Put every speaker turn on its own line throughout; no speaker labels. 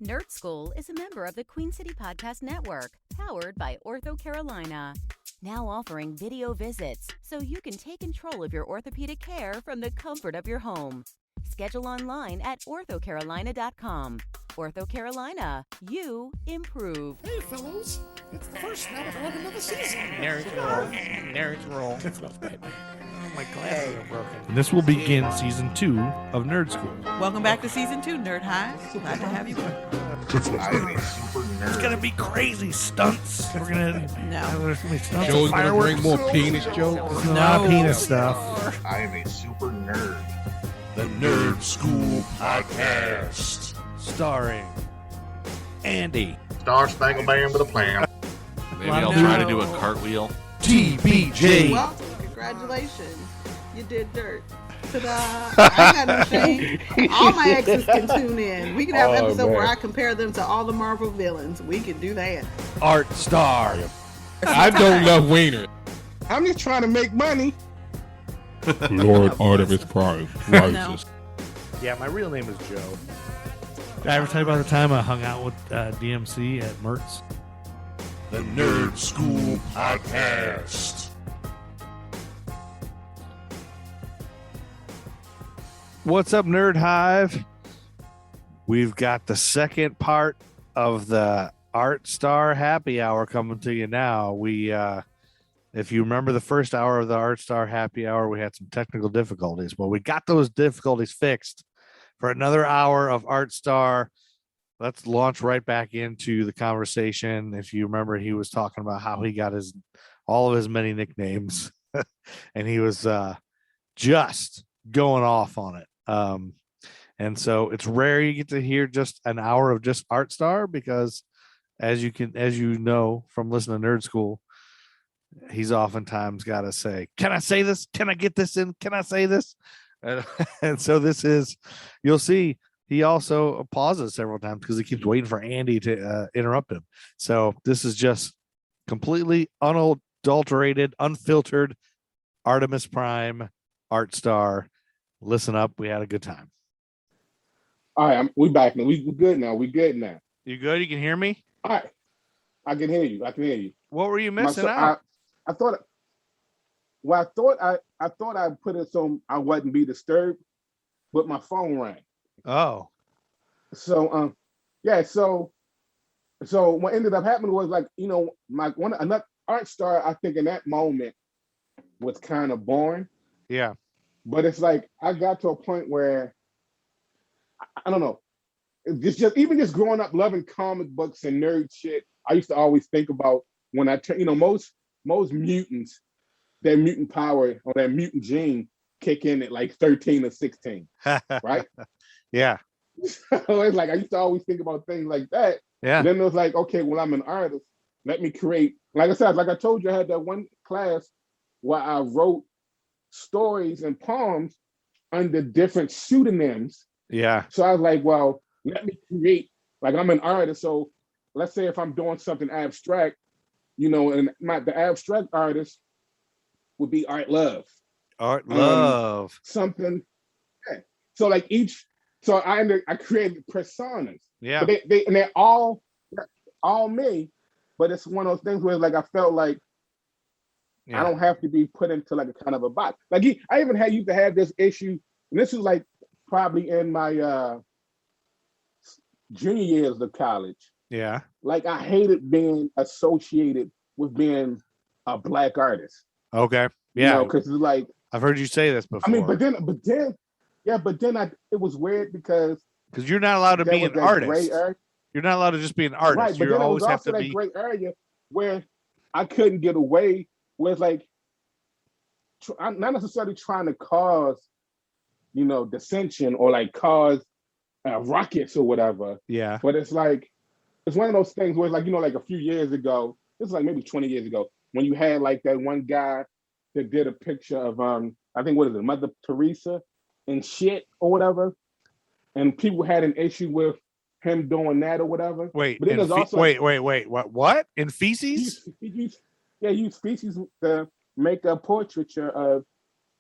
Nerd Skool is a member of the Queen City Podcast Network, powered by Ortho Carolina. Now offering video visits so you can take control of your orthopedic care from the comfort of your home. Schedule online at orthocarolina.com. Ortho Carolina, you improve.
Hey, fellows. It's the first night of another season.
Nerds roll.
My glasses are broken.
And this will begin season 2 of Nerd Skool.
Welcome back to season 2, Nerd High. Glad to have you.
It's gonna be crazy stunts. We're gonna
No.
stunts.
Joe's gonna
Fireworks.
bring more penis jokes.
There's a lot of penis stuff.
I am a super nerd.
The Nerd Skool Podcast.
Starring Andy,
Star Spangled Band with a plan.
Maybe I'll try to do a cartwheel.
TBJ,
Well, congratulations. You did dirt. Ta-da. I ain't got no shame. All my exes can tune in. We can have an episode where I compare them to all the Marvel villains. We can do that.
Artstar.
I don't love Wiener. I'm just trying to make money.
Lord Artemis Prime.
No.
Yeah, my real name is Joe. Did I ever tell you about the time I hung out with DMC at Mertz?
The Nerd Skool Podcast.
What's up, Nerd Hive? We've got the second part of the Artstar Happy Hour coming to you now. We, if you remember the first hour of the Artstar Happy Hour, we had some technical difficulties. Well, we got those difficulties fixed for another hour of Artstar. Let's launch right back into the conversation. If you remember, he was talking about how he got all of his many nicknames, and he was just going off on it. And so it's rare you get to hear just an hour of just Artstar, because as you know from listening to Nerd Skool, he's oftentimes got to say, "Can I say this? Can I get this in? Can I say this?" And so this is, you'll see, he also pauses several times because he keeps waiting for Andy to interrupt him. So this is just completely unadulterated, unfiltered Artemis Prime Artstar. Listen up. We had a good time.
All right, we back now. We good now. We good now.
You good? You can hear me?
All right. I can hear you.
What were you missing out?
I thought I put it so I wouldn't be disturbed, but my phone rang.
Oh.
So so what ended up happening was, like, you know, another Artstar, I think in that moment was kind of boring.
Yeah.
But it's like I got to a point where I don't know. It's just even just growing up loving comic books and nerd shit, I used to always think about when I turn, you know, most mutants, their mutant power or their mutant gene kick in at like 13 or 16, right?
Yeah.
So it's like I used to always think about things like that.
Yeah.
And then it was like, okay, well, I'm an artist. Let me create. Like I said, like I told you, I had that one class where I wrote stories and poems under different pseudonyms.
Yeah.
So I was like, well, let me create. Like, I'm an artist, so let's say if I'm doing something abstract, you know, and the abstract artist would be Art Love.
Art Love.
Something. Yeah. So like so I created personas.
Yeah.
But they're all me, but it's one of those things where, like, I felt like I don't have to be put into like a kind of a box. Like I even used to have this issue, and this was like probably in my junior years of college.
Yeah.
Like I hated being associated with being a Black artist.
Okay. Yeah.
Because it's like,
I've heard you say this before.
I mean, but then it was weird because
you're not allowed to be an artist. You're not allowed to just be an artist.
Right, but
you
then
always have to
that
be
gray area where I couldn't get away with, like, I'm not necessarily trying to cause, you know, dissension or like cause ruckus or whatever.
Yeah.
But it's like, it's one of those things where it's like, you know, like a few years ago, this is like maybe 20 years ago, when you had like that one guy that did a picture of I think, what is it, Mother Teresa and shit or whatever, and people had an issue with him doing that or whatever.
Wait,
but then also,
wait. What? In feces?
He used feces to make a portraiture of,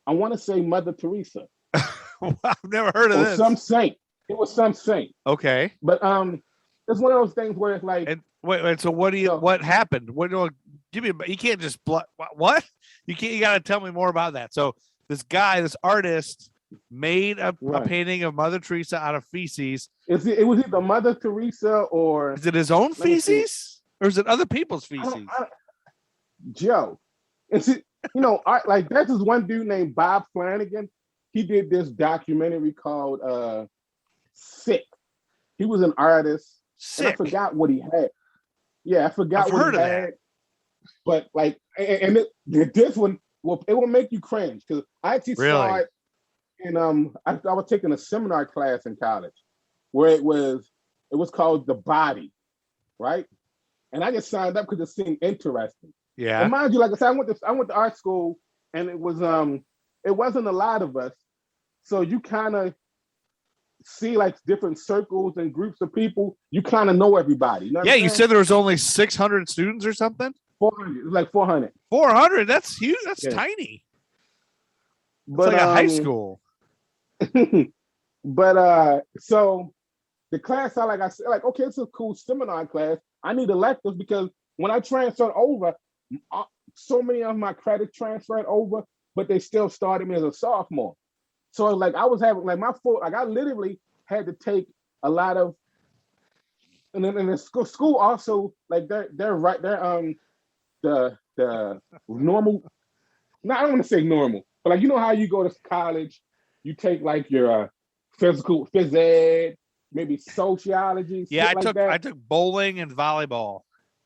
I want to say, Mother Teresa.
I've never heard of this.
Some saint. It was some saint.
Okay.
But it's one of those things where it's like.
And wait. So what what happened? Give me. You can't just what? You can't. You got to tell me more about that. So this artist, made a painting of Mother Teresa out of feces.
It was either Mother Teresa or
is it his own feces or is it other people's feces?
Joe, and see, like there's this one dude named Bob Flanagan. He did this documentary called Sick. He was an artist. Sick. And I forgot what he had. Yeah, I forgot
I've
what
heard
he
of
had.
that.
But like, and this one, well, it will make you cringe because I actually saw it. And I was taking a seminar class in college where it was called The Body, right? And I just signed up because it seemed interesting.
Yeah.
And mind you, like I said, I went to art school, and it wasn't a lot of us, so you kind of see like different circles and groups of people. You kind of know everybody. You know
you said there was only 600 students or something.
400. It was like 400.
400. That's huge. That's tiny. But it's like a high school.
But so the class, I said, okay, it's a cool seminar class. I need electives because when I transferred over, so many of my credits transferred over, but they still started me as a sophomore. So like I was having like I literally had to take a lot of, and then in the school also like they're the normal. No, I don't want to say normal, but like how you go to college, you take like your phys ed, maybe sociology.
Yeah, I took bowling and volleyball.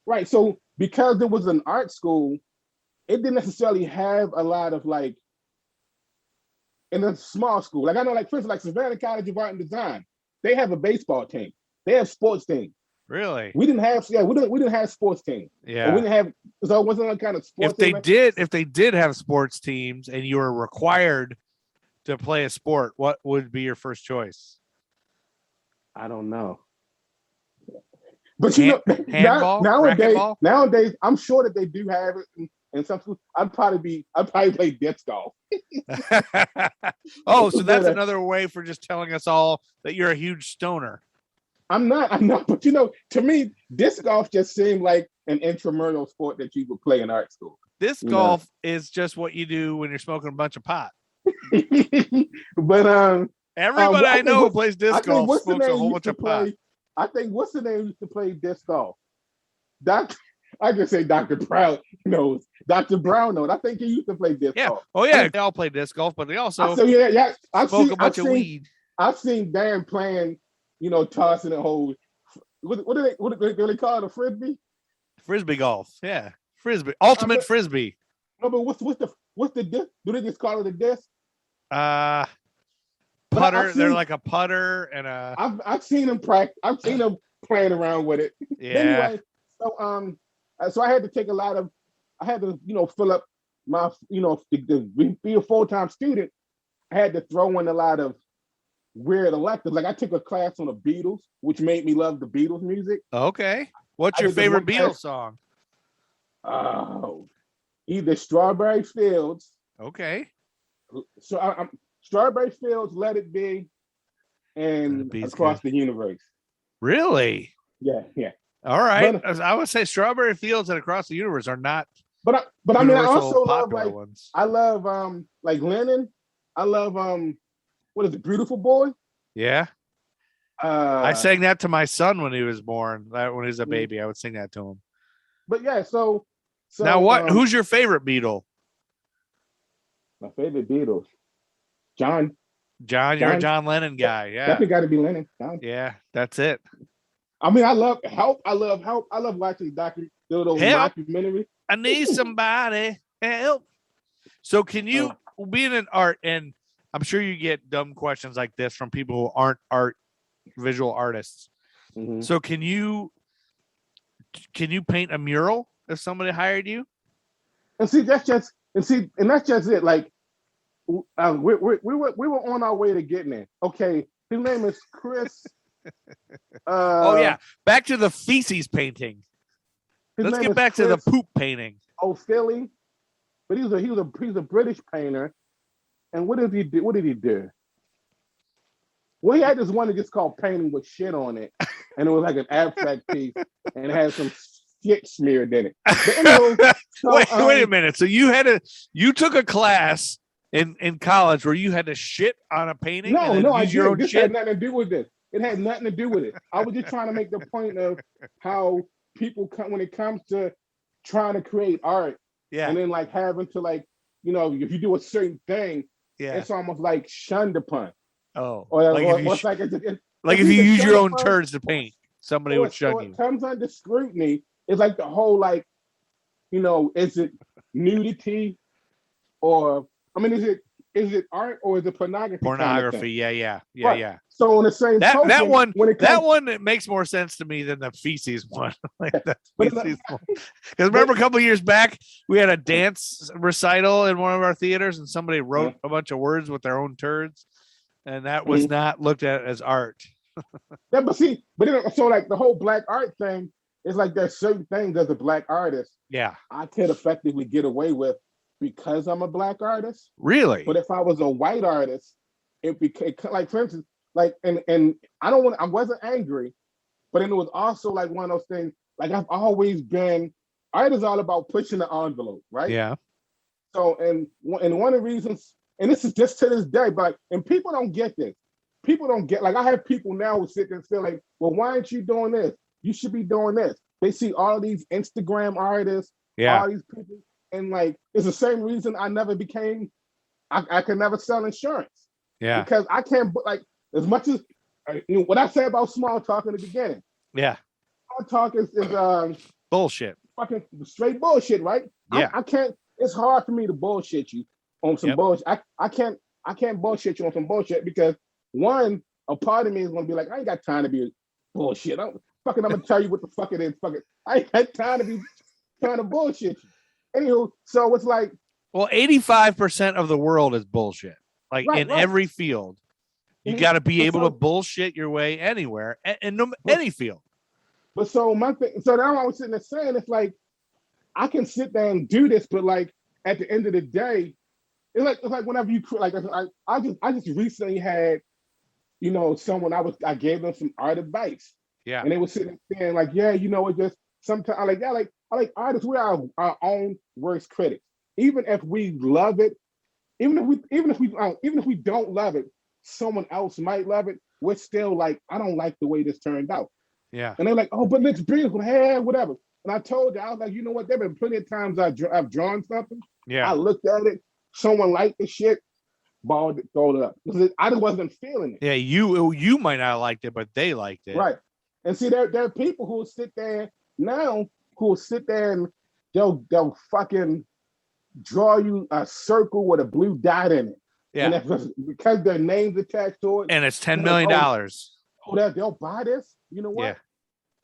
Right. So because it was an art school, it didn't necessarily have a lot of like in a small school. Like I know, like for instance, like Savannah College of Art and Design, they have a baseball team. They have sports teams.
Really?
We didn't have we didn't have sports teams.
Yeah.
We didn't have, so it wasn't a kind of sports.
If they did have sports teams and you were required to play a sport, what would be your first choice?
I don't know. But
handball,
nowadays, I'm sure that they do have it in some schools. I'd probably play disc golf.
Oh, so that's another way for just telling us all that you're a huge stoner.
I'm not, but to me, disc golf just seemed like an intramural sport that you would play in art school.
Disc golf is just what you do when you're smoking a bunch of pot.
But
everybody I know who plays disc golf smokes a whole bunch of pot.
I think what's the name used to play disc golf? I can say Dr. Brown knows. Dr. Brown knows. I think he used to play disc golf.
Oh yeah, they all play disc golf, but they also
smoke
a bunch of weed.
I've seen Dan playing, tossing a whole. What do they call it? A frisbee?
Frisbee golf, yeah, frisbee, ultimate frisbee.
No, but what's the disc? Do they just call it a disc?
Putter. They're like a putter and a.
I've seen them practice. I've seen them playing around with it.
Yeah.
Anyway, so I had to take I had to fill up my to be a full-time student. I had to throw in a lot of weird electives. Like I took a class on the Beatles, which made me love the Beatles music.
Okay, what's your favorite Beatles song?
Oh, either Strawberry Fields.
Okay.
So Strawberry Fields, Let It Be, and Across the Universe.
Really?
Yeah.
All right. But, I would say Strawberry Fields and Across the Universe are not.
But I mean, I also love
ones.
I love like Lennon. I love what is it, Beautiful Boy?
Yeah. I sang that to my son when he was born. When he was a baby, I would sing that to him.
But yeah, so
now what? Who's your favorite Beatle?
My favorite Beatles. John,
you're a John Lennon guy. Yeah,
definitely got to be Lennon. John.
Yeah, that's it.
I mean, I love Help. I love watching those documentaries.
I need somebody help. So, can you being in art, and I'm sure you get dumb questions like this from people who aren't visual artists. Mm-hmm. So, can you paint a mural if somebody hired you?
And that's just it. Like. We were on our way to getting there. Okay, his name is Chris.
Back to the feces painting. Let's get back to the poop painting.
Oh, Philly, but he's a British painter. And what did he do? Well, he had this one that just called painting with shit on it. and it was like an abstract piece, and it had some shit smeared in it. But anyway, so,
wait a minute. So you took a class in college where you had to shit on a painting?
No,
and
I
use your own
didn't. This
shit?
had nothing to do with this. It had nothing to do with it. I was just trying to make the point of how people come when it comes to trying to create art,
Yeah.
and then like having to like, you know, if you do a certain thing,
Yeah.
it's almost like shunned upon.
Oh,
Or
like if you,
it's like it's
like if you use your own turds to paint, somebody would shun you.
It comes under scrutiny. It's like the whole like, you know, is it nudity, or I mean, is it art or is it pornography?
Pornography,
kind of
yeah.
right. So in the same token,
that one,
when
it makes more sense to me than the feces one. Like the
But
feces one. Because remember a couple of years back, we had a dance recital in one of our theaters, and somebody wrote a bunch of words with their own turds, and that was not looked at as art.
Yeah, but so like the whole black art thing is like there's certain things as a black artist, I could effectively get away with because I'm a black artist.
Really?
But if I was a white artist, it became like, for instance, like, and I wasn't angry, but then it was also like one of those things. Like I've always been, art is all about pushing the envelope, right?
Yeah.
So and one of the reasons, and this is just to this day, but and people don't get this. People don't get, like I have people now who sit there and feel like, well, why aren't you doing this? You should be doing this. They see all these Instagram artists, all these people, and like it's the same reason I never became, I could never sell insurance.
Yeah.
Because I can't, like, as much as you know what I said about small talk in the beginning.
Yeah.
Small talk is
bullshit.
Fucking straight bullshit, right?
Yeah.
I can't. It's hard for me to bullshit you on some bullshit. I can't bullshit you on some bullshit because one, a part of me is gonna be like, I ain't got time to be bullshit. I'm gonna tell you what the fuck it is. Fuck it. I ain't got time to be trying to bullshit you. Anywho, so it's like,
well, 85% of the world is bullshit. Like in every field, you got to be able to bullshit your way anywhere and any field.
But so my thing, so now I was sitting there saying, it's like I can sit there and do this, but like at the end of the day, it's like whenever you like, I just recently had, you know, someone I gave them some art advice.
Yeah.
And they were sitting there saying like, yeah, you know, it just sometimes I like artists, we are our own worst critics. Even if we love it, even if we don't love it, someone else might love it. We're still like, I don't like the way this turned out.
Yeah.
And they're like, oh, but it's beautiful. Hey, whatever. And I told you, I was like, you know what? There have been plenty of times I've drawn something.
Yeah.
I looked at it. Someone liked the shit. Balled it, throw it up. I just wasn't feeling it.
Yeah, you might not have liked it, but they liked it.
Right. And see, there are people who will sit there now who will sit there and they'll fucking draw you a circle with a blue dot in it.
Yeah.
And because their name's attached to it.
And it's $10 million.
They'll buy this. You know what?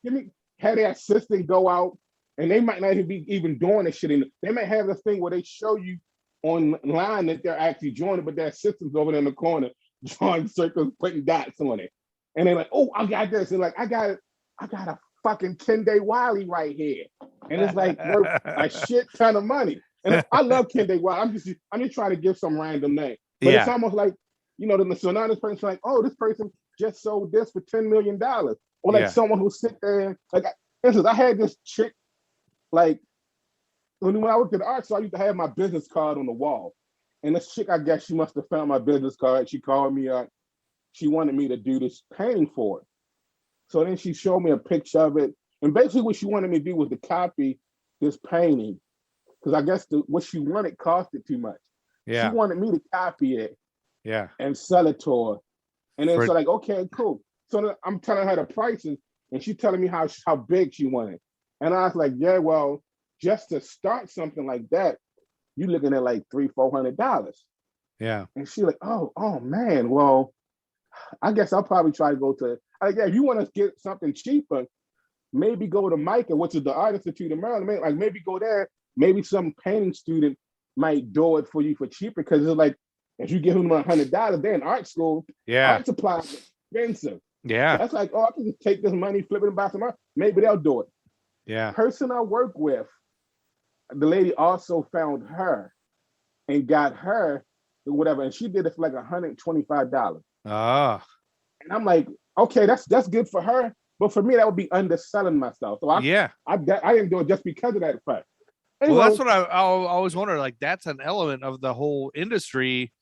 Yeah.
Have their assistant go out, and they might not even doing this shit. They might have this thing where they show you online that they're actually drawing it, but their assistant's over there in the corner drawing circles, putting dots on it. And they're like, oh, I got this. And like, I got a fucking Kende Wiley right here. And it's like worth a shit ton of money. And I love Kende Wiley. I'm just trying to give some random name. But it's almost like, you know, so now this person's like, oh, this person just sold this for $10 million. Or like someone who sit there, like, for instance, I had this chick, like, when I worked at the art store, I used to have my business card on the wall. And this chick, I guess she must have found my business card. She called me up. She wanted me to do this painting for her. So then she showed me a picture of it. And basically what she wanted me to do was to copy this painting. Because I guess what she wanted costed too much.
Yeah.
She wanted me to copy it.
Yeah.
And sell it to her. And then so like, okay, cool. So I'm telling her the prices, and she's telling me how big she wanted. And I was like, yeah, well, just to start something like that, you're looking at like $300-400.
Yeah.
And she's like, oh man, well, I guess I'll probably try to go to, if you want to get something cheaper, maybe go to Micah, which is the Art Institute in Maryland. Like maybe go there. Maybe some painting student might do it for you for cheaper, because it's like, if you give them $100, they're in art school.
Yeah.
Art supplies are expensive.
Yeah.
That's like, oh, I can just take this money, flip it, and buy some art. Maybe they'll do it.
Yeah.
Person I work with, the lady also found her and got her whatever, and she did it for like $125.
Ah.
And I'm like, okay, that's good for her, But for me, that would be underselling myself. So I didn't do it just because of that fact. Anyway,
well, that's what I always wonder. Like, that's an element of the whole industry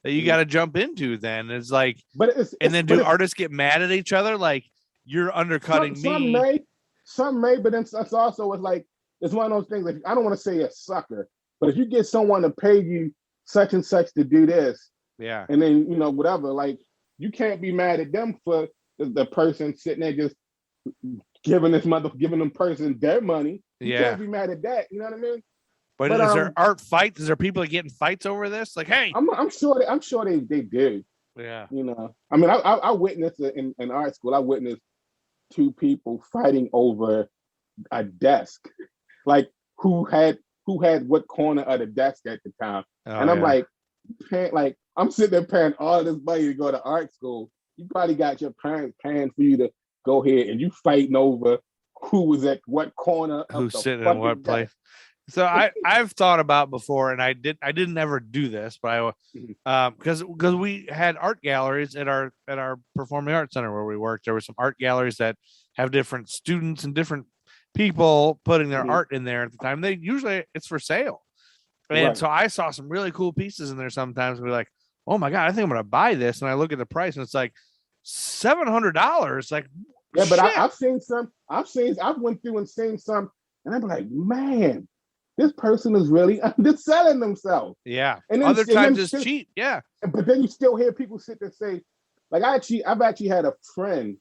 that you got to jump into. Then it's like, do artists get mad at each other? Like, you're undercutting me.
Some may, but then it's also it's one of those things. Like, I don't want to say a sucker, but if you get someone to pay you such and such to do this, and then whatever, like, you can't be mad at them for the person sitting there just giving them person their money. You can't be mad at that. You know what I mean?
But is there art fights? Is there people getting fights over this? Like, hey,
I'm sure they do.
Yeah.
I mean, I witnessed it in art school. I witnessed two people fighting over a desk, like who had what corner of the desk at the time. And I'm like, I'm sitting there paying all this money to go to art school. You probably got your parents paying for you to go here, and you fighting over who was at what corner,
who's sitting in what place. So I've thought about before, and I didn't ever do this, but because we had art galleries at our performing arts center where we worked. There were some art galleries that have different students and different people putting their art in there at the time. It's for sale, and so I saw some really cool pieces in there. Sometimes and we're like, oh my god, I think I'm gonna buy this, and I look at the price, and it's like $700. Like,
yeah, but I've seen some. I went through and seen some, and I'm like, man, this person is really underselling themselves.
Yeah.
And
other times it's cheap. Yeah.
But then you still hear people sit there say, like, I've actually had a friend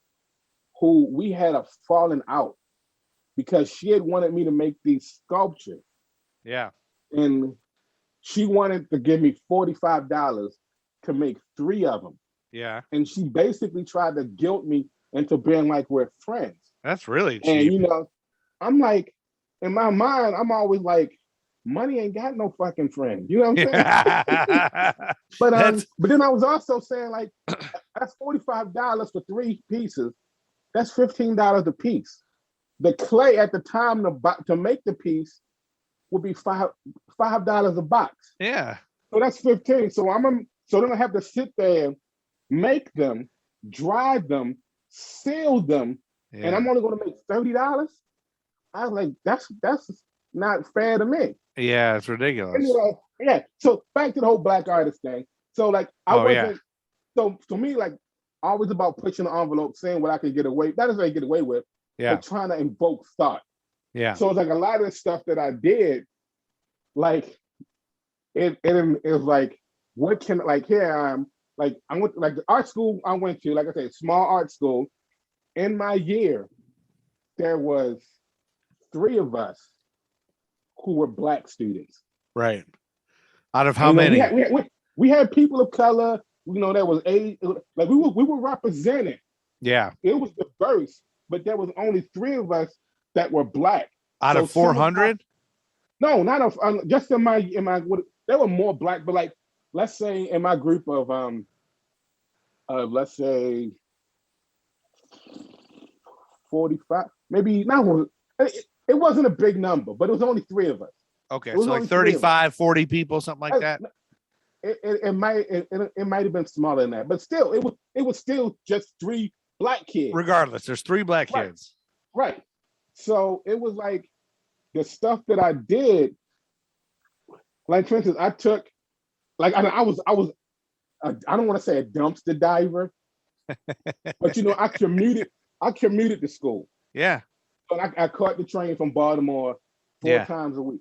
who we had a falling out because she had wanted me to make these sculptures.
Yeah.
And she wanted to give me $45 to make 3 of them.
Yeah.
And she basically tried to guilt me into being like, we're friends.
That's really cheap.
And, I'm like, in my mind, I'm always like, money ain't got no fucking friend. You know what I'm saying? But then I was also saying, like, that's $45 for 3 pieces. That's $15 a piece. The clay at the time to make the piece would be $5 a box.
Yeah.
So that's 15. So then I have to sit there, make them, dry them, seal them, and I'm only going to make $30. I was like, that's not fair to me.
Yeah, it's ridiculous.
Anyway, so back to the whole black artist thing. So like, so for me, like, always about pushing the envelope, saying what I can get away. That is what I get away with.
Yeah.
But trying to invoke thought.
Yeah.
So it's like a lot of the stuff that I did, like, it was like, what can, like, here I am, like, I went like the art school I went to, like I said, small art school. In my year, there was 3 of us who were black students.
Right. Out of how many?
We had people of color. There was like we were represented.
Yeah.
It was diverse, but there was only 3 of us that were black.
Out of 400?
No, not just in my there were more black, but like, let's say in my group of let's say 45, maybe not. It wasn't a big number, but it was only 3 of us.
Okay, so like 35, 40 people, something like that.
It might have been smaller than that, but still, it was still just 3 black kids.
Regardless, there's 3 black kids.
Right. So it was like the stuff that I did. Like, for instance, I took, like, I don't want to say a dumpster diver, but I commuted to school.
Yeah.
But I caught the train from Baltimore 4 times a week.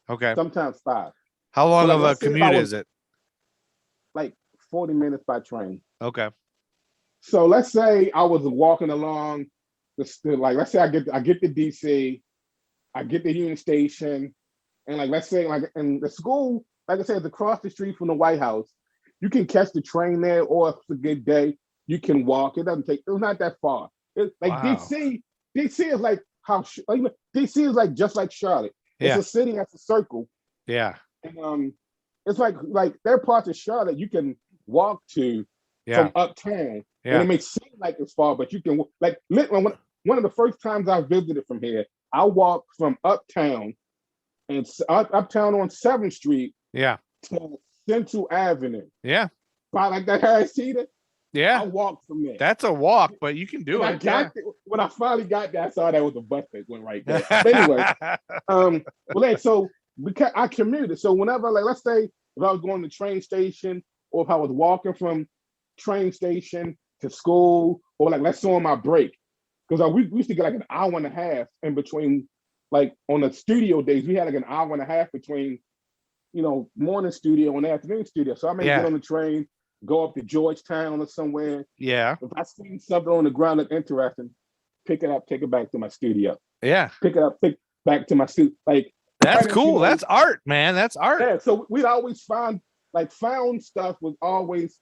Okay.
Sometimes 5.
How long of a commute is it?
Like 40 minutes by train.
Okay.
So let's say I was walking along like, let's say I get to DC, I get to Union Station, and like, let's say, like, in the school, like I said, it's across the street from the White House. You can catch the train there, or if it's a good day, you can walk. It's not that far. It's like, wow. DC is like DC is like just like Charlotte. It's a city that's a circle.
Yeah.
And it's like there are parts of Charlotte you can walk to from uptown. Yeah. And it may seem like it's far, but you can, like, one of the first times I visited from here, I walked from uptown on 7th Street to Central Avenue.
Yeah.
By like that Harris Teeter.
Yeah.
I walked from there.
That's a walk, but you can do it.
When I finally got there, I saw that was a bus that went right there. But anyway, so because I commuted. So whenever, like, let's say if I was going to the train station, or if I was walking from train station to school, or like let's say on my break, because we used to get like an hour and a half in between. Like on the studio days, we had like an hour and a half between, morning studio and afternoon studio. So I may get on the train, go up to Georgetown or somewhere.
Yeah.
If I see something on the ground that's interesting, pick it up, take it back to my studio.
Yeah.
Pick it up, take back to my studio. Like,
that's cool. That's art, man. That's art.
Yeah. So we'd always found stuff was always,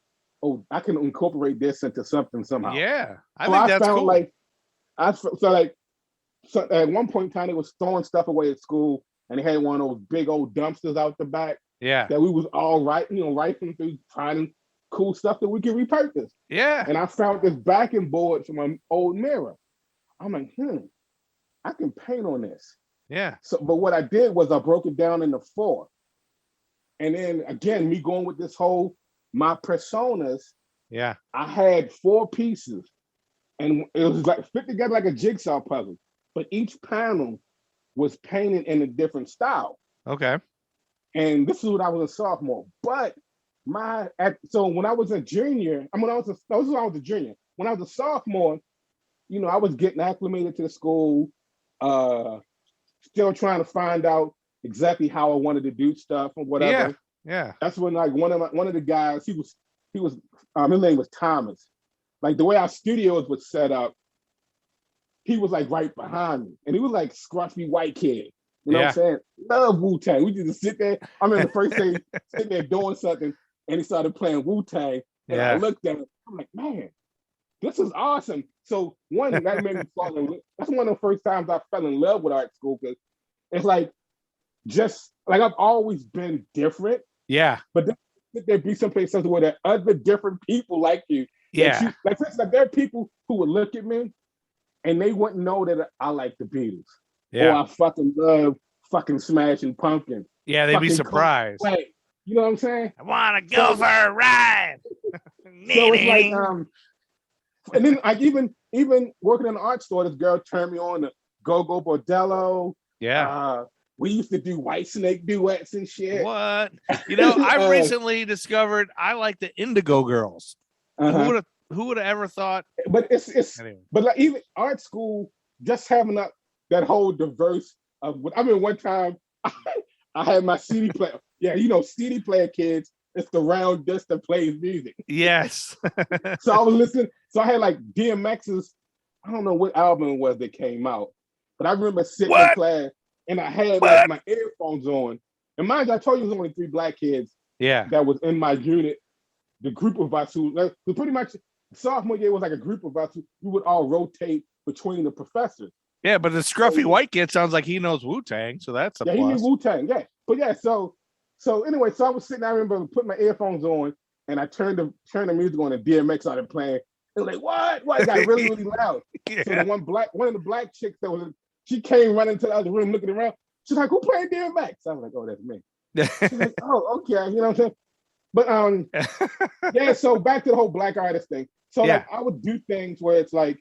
I can incorporate this into something somehow.
Yeah. I think that's cool.
So at one point in time, they was throwing stuff away at school, and they had one of those big old dumpsters out the back.
Yeah.
That we was all rifling through, finding cool stuff that we could repurpose.
Yeah.
And I found this backing board from an old mirror. I'm like, I can paint on this.
Yeah.
So, but what I did was I broke it down into 4. And then again, me going with this whole my personas.
Yeah.
I had 4 pieces, and it was like fit together like a jigsaw puzzle. But each panel was painted in a different style.
Okay.
And this is when I was a sophomore. But so when I was a junior, when I was a junior. When I was a sophomore, I was getting acclimated to the school, still trying to find out exactly how I wanted to do stuff or whatever.
Yeah.
That's when like one of the guys, he was his name was Thomas. Like the way our studios was set up, he was like right behind me, and he was like scruffy white kid. You know what I'm saying? Love Wu-Tang. We just sit there. I remember the first day sitting there doing something, and he started playing Wu-Tang. And I looked at him. I'm like, man, this is awesome. So that made me fall in love. That's one of the first times I fell in love with art school, because it's like just like I've always been different.
Yeah.
But there be someplace where there are other different people like you.
Yeah.
Like for instance, there are people who would look at me and they wouldn't know that I like the Beatles.
Yeah.
Or I fucking love fucking Smashing Pumpkins.
Yeah, they'd be surprised.
You know what I'm saying?
I want to go for a ride.
So it's like, and then I even working in an art store, this girl turned me on to Go-Go Bordello.
Yeah.
We used to do White Snake duets and shit.
What? I recently discovered I like the Indigo Girls.
Uh-huh.
Who would have ever thought?
But it's
anyway.
But like even art school, just having that whole diverse of. I mean, one time I had my CD player. Yeah, CD player kids. It's the round disc that plays music.
Yes.
So I was listening. So I had like DMX's. I don't know what album it was that came out, but I remember sitting in class and I had like my earphones on. And mind you, I told you, it was only 3 black kids.
Yeah.
That was in my unit. The group of us who pretty much sophomore year was like a group of us who we would all rotate between the professors.
Yeah, but the scruffy white kid sounds like he knows Wu-Tang, so that's a plus.
He knew Wu-Tang, yeah. But yeah, so anyway, so I was sitting there, I remember putting my earphones on and I turned the music on and DMX started playing. It was like, what? It got really, really loud. Yeah. So one of the black chicks she came running to the other room looking around. She's like, who playing DMX? I was like, oh, that's me. She's like, oh, okay, you know what I'm saying? But yeah, so back to the whole black artist thing. So like I would do things where it's like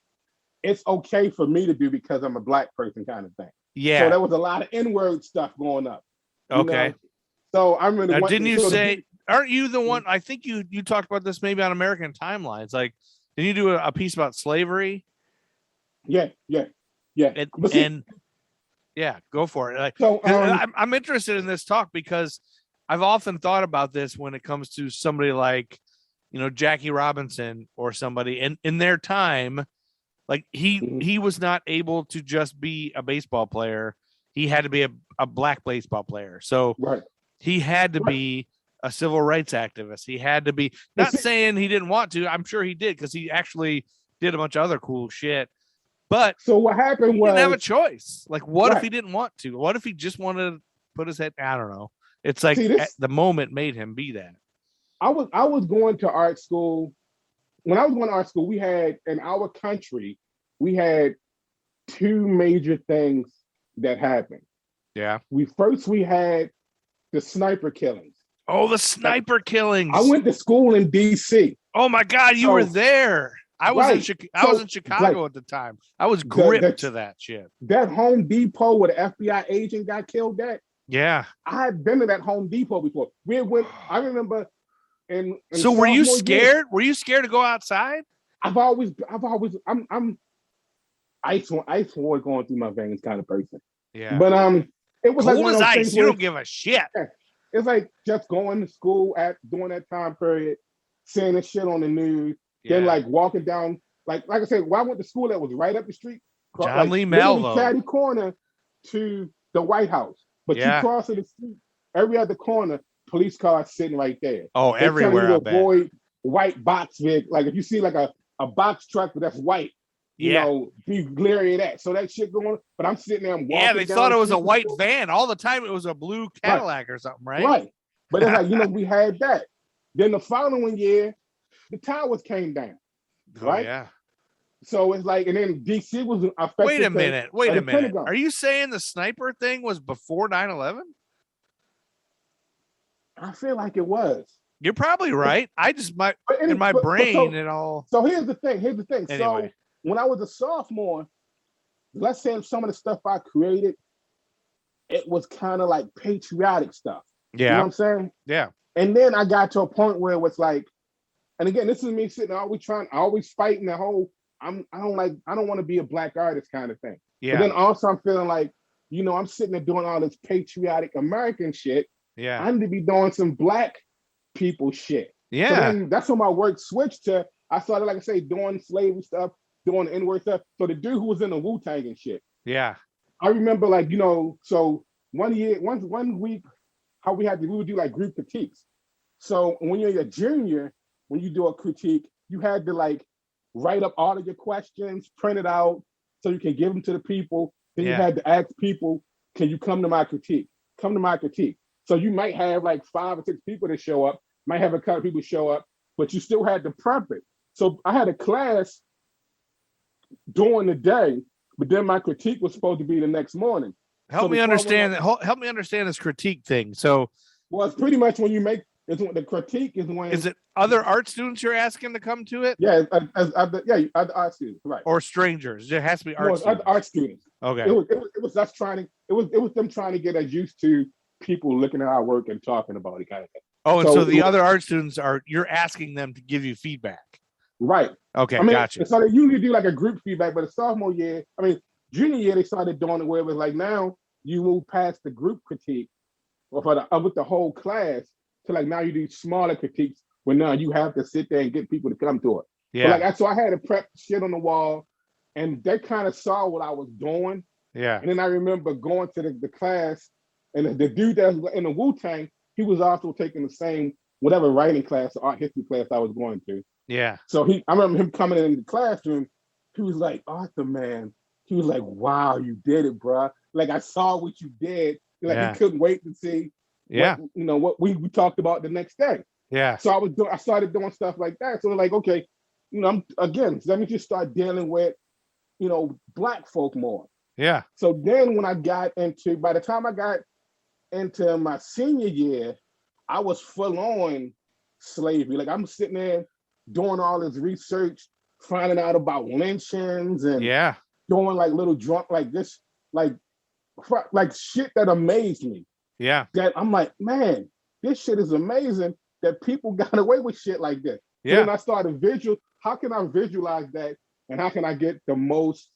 it's okay for me to do because I'm a black person kind of thing. Yeah. So there was a lot of N-word stuff going up.
Okay.
So I remember.
Now, didn't you say? Aren't you the one? I think you talked about this maybe on American Timelines. Like, didn't you do a piece about slavery?
Yeah.
And yeah, go for it. Like, so I'm interested in this talk because I've often thought about this when it comes to somebody like, Jackie Robinson or somebody in their time, like he was not able to just be a baseball player. He had to be a black baseball player. So he had to be a civil rights activist. He had to be, not saying he didn't want to. I'm sure he did because he actually did a bunch of other cool shit. But
so what happened was
he didn't have a choice. Like, what if he didn't want to? What if he just wanted to put his head? I don't know. It's like the moment made him be that.
I was going to art school. When I was going to art school, we had in our country, we had 2 major things that happened.
Yeah.
We had the sniper killings.
Oh, the sniper killings.
I went to school in D.C.
Oh my God, you were there. I was in Chicago at the time. I was gripped to that shit.
That Home Depot where the FBI agent got killed at.
Yeah.
I had been to that Home Depot before. I remember in
so were you scared? Were you scared to go outside?
I'm ice water going through my veins kind of person.
Yeah.
But it was
cold
like one
as
of those
ice.
things
You don't give a shit.
It's like just going to school during that time period, seeing the shit on the news, then like walking down, like I said, I went to school that was right up the street.
John Lee Melville.
Caddy corner to the White House. But you cross the street, every other corner, police cars sitting right there.
Oh,
they're
everywhere.
telling you to avoid white box vehicle. Like if you see like a box truck that's white, you know, be leery of that. So that shit going on. But I'm sitting there, I'm walking.
Yeah, they thought it was a white van. All the time it was a blue Cadillac or something, right?
Right. But it's like, we had that. Then the following year, the towers came down. Right?
Oh, yeah.
So it's like, and then DC was affected.
Wait a minute. Are you saying the sniper thing was before 9/11?
I feel like it was.
You're probably right. I just in my brain it all.
So here's the thing.
Anyway.
So when I was a sophomore, let's say some of the stuff I created, it was kind of like patriotic stuff.
Yeah.
You know what I'm saying?
Yeah.
And then I got to a point where it was like, and again, this is me sitting always fighting the whole, I don't want to be a black artist kind of thing.
Yeah.
But then also I'm feeling like, I'm sitting there doing all this patriotic American shit.
Yeah.
I need to be doing some black people shit.
Yeah.
So then that's when my work switched to, I started, like I say, doing slavery stuff, doing the N-word stuff. So the dude who was in the Wu-Tang and shit.
Yeah.
I remember so one week, we would do like group critiques. So when you're a junior, when you do a critique, you had to like write up all of your questions, print it out so you can give them to the people. Then you had to ask people, can you come to my critique? Come to my critique. So you might have like 5 or 6 people that show up, might have a couple people show up, but you still had to prep it. So I had a class during the day, but then my critique was supposed to be the next morning.
Help me understand this critique thing. So,
well, it's pretty much when you make the critique is when.
Is it other art students you're asking to come to it?
Yeah, other art students, right?
Or strangers? It has to be art students.
Art students.
Okay.
It was us trying to. It was them trying to get us used to people looking at our work and talking about it, kind of thing.
Oh, and so the other art students you're asking them to give you feedback.
Right.
Okay, gotcha.
So they usually do like a group feedback, but the sophomore year, junior year, they started doing it where it was like now you move past the group critique or with the whole class to like now you do smaller critiques where now you have to sit there and get people to come to it.
Yeah.
So I had to prep shit on the wall and they kind of saw what I was doing.
Yeah.
And then I remember going to the class and the dude that was in the Wu-Tang, he was also taking the same whatever writing class or art history class I was going to.
Yeah.
So I remember him coming in the classroom. He was like, Arthur, man. He was like, wow, you did it, bro. Like I saw what you did. Like he couldn't wait to see what we talked about the next day.
Yeah.
So I started doing stuff like that. So like, okay, let me just start dealing with, black folk more.
Yeah.
So then by the time I got into my senior year, I was full on slavery. Like I'm sitting there doing all this research, finding out about lynchings and doing like little drunk like this, like shit that amazed me.
Yeah.
That I'm like, man, this shit is amazing that people got away with shit like this.
Yeah.
So then I started how can I visualize that and how can I get the most,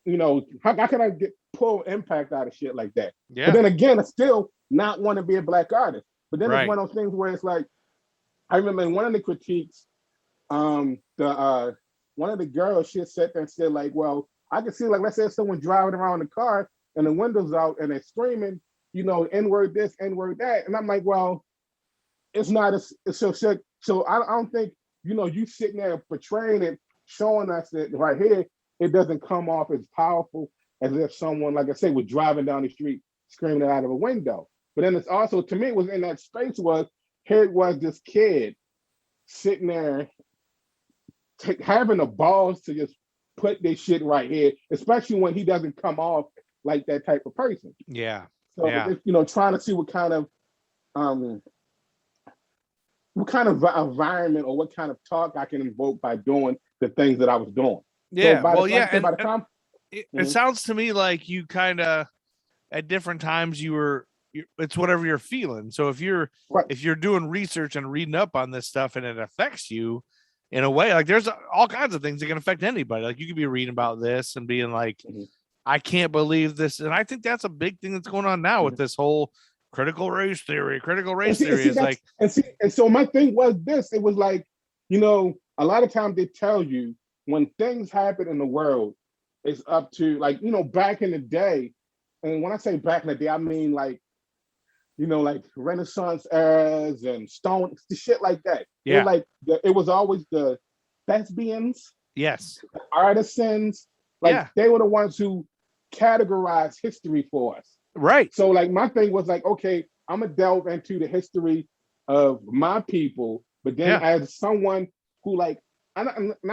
how can I pull impact out of shit like that?
Yeah.
But then again, I still not want to be a black artist. But then
Right.
It's one of those things where it's like, I remember in one of the critiques, one of the girls, she sat there and said like, well, I can see like, let's say someone driving around the car and the windows out and they're screaming, N-word this, N-word that. And I'm like, well, it's not so I don't think, you sitting there portraying it, showing us that right here, it doesn't come off as powerful as if someone, like I say, was driving down the street screaming it out of a window. But then it's also, to me, it was in that space here it was this kid sitting there having the balls to just put this shit right here, especially when he doesn't come off like that type of person.
Yeah.
So, trying to see what kind of what kind of environment or what kind of talk I can invoke by doing the things that I was doing.
Yeah.
So
it sounds to me like you kind of at different times it's whatever you're feeling. So if you're doing research and reading up on this stuff and it affects you in a way, like there's all kinds of things that can affect anybody. Like you could be reading about this and being like, I can't believe this. And I think that's a big thing that's going on now with this whole critical race theory.
And so my thing was this, it was like, a lot of times they tell you when things happen in the world, it's up to back in the day. And when I say back in the day, I mean like Renaissance eras and Stone, shit like that.
Yeah.
It was always the thespians,
yes,
the artisans, they were the ones who categorized history for us.
Right.
So my thing was like, okay, I'm gonna delve into the history of my people, but then as someone who I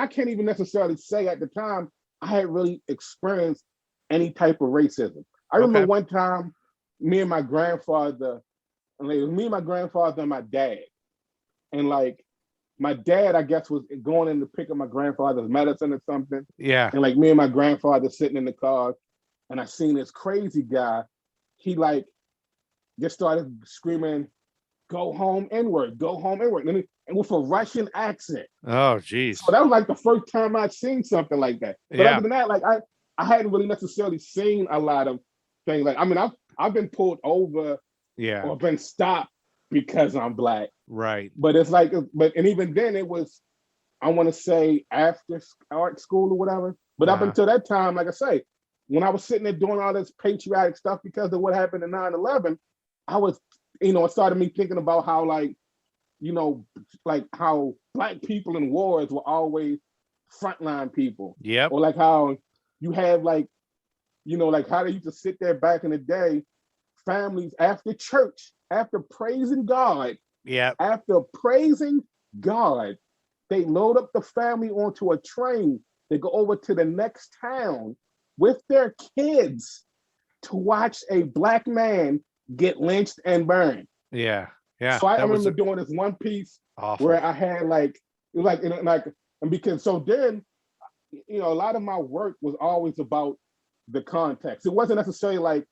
can't even necessarily say at the time I had really experienced any type of racism. I remember one time, me and my grandfather and my dad, and my dad, I guess, was going in to pick up my grandfather's medicine or something.
Yeah.
And me and my grandfather sitting in the car, and I seen this crazy guy. He just started screaming, "Go home, N-word, go home, N-word," and with a Russian accent.
Oh, geez.
So that was the first time I'd seen something like that. But other than that, I hadn't really necessarily seen a lot of things. I've been pulled over, or been stopped because I'm Black.
Right.
But it's and even then it was, I want to say after art school or whatever. But up until that time, like I say, when I was sitting there doing all this patriotic stuff because of what happened in 9/11, I was, it started me thinking about how how Black people in wars were always frontline people.
Yeah.
Or how you have how they used to sit there back in the day, families after church, after praising God.
Yeah.
After praising God, they load up the family onto a train. They go over to the next town with their kids to watch a Black man get lynched and burned.
Yeah. Yeah.
So I remember doing this one piece where I had and because so then, a lot of my work was always about the context. It wasn't necessarily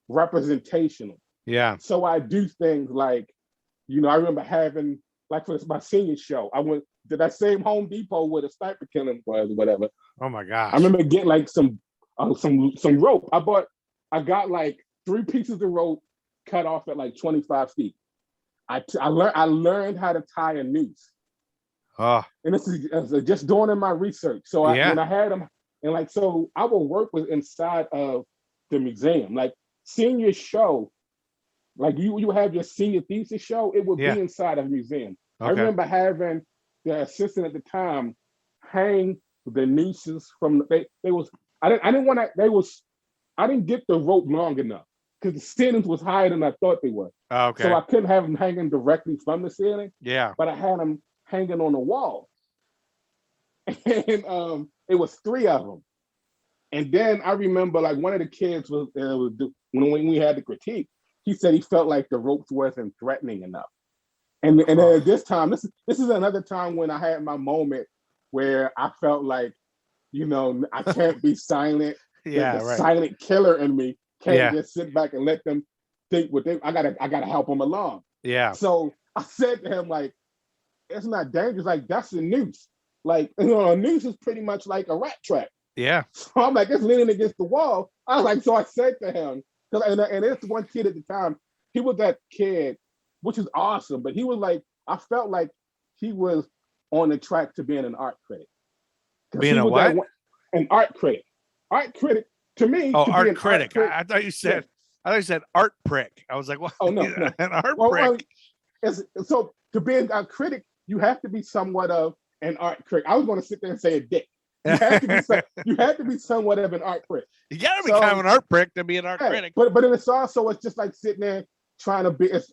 representational.
Yeah.
So I do things I remember having for my senior show, I went to that same Home Depot where the sniper killing was or whatever.
Oh my gosh.
I remember getting some rope. I got 3 pieces of rope cut off at 25 feet. I learned how to tie a noose.
Oh.
And this is just doing in my research. So when I had them, and so I would work with inside of the museum. Senior show, you have your senior thesis show, it would be inside of a museum. Okay. I remember having the assistant at the time hang the nooses from I didn't get the rope long enough because the ceilings was higher than I thought they were.
Okay.
So I couldn't have them hanging directly from the ceiling.
Yeah.
But I had them hanging on the wall. And it was 3 of them. And then I remember one of the kids was when we had the critique, he said he felt like the ropes wasn't threatening enough. And then at this time, this is another time when I had my moment where I felt I can't be silent.
Yeah,
the
right.
Silent killer in me can't just sit back and let them think what I gotta help them along.
Yeah.
So I said to him, it's not dangerous. That's a noose. A noose is pretty much like a rat trap.
Yeah.
So I'm it's leaning against the wall. So I said to him, and this one kid at the time, he was that kid, which is awesome, but he was I felt like he was on the track to being an art critic.
Being a what?
An art critic. Art critic, to me.
Oh,
to
art
be an
critic.
Art critic.
I thought you said art prick. I was like, what?
Oh, no.
An art prick.
So to be a critic, you have to be somewhat of an art critic. I was going to sit there and say a dick. You have to be somewhat of an art prick.
You got to be kind of an art prick to be an art critic.
But it's also, it's just sitting there trying to be, it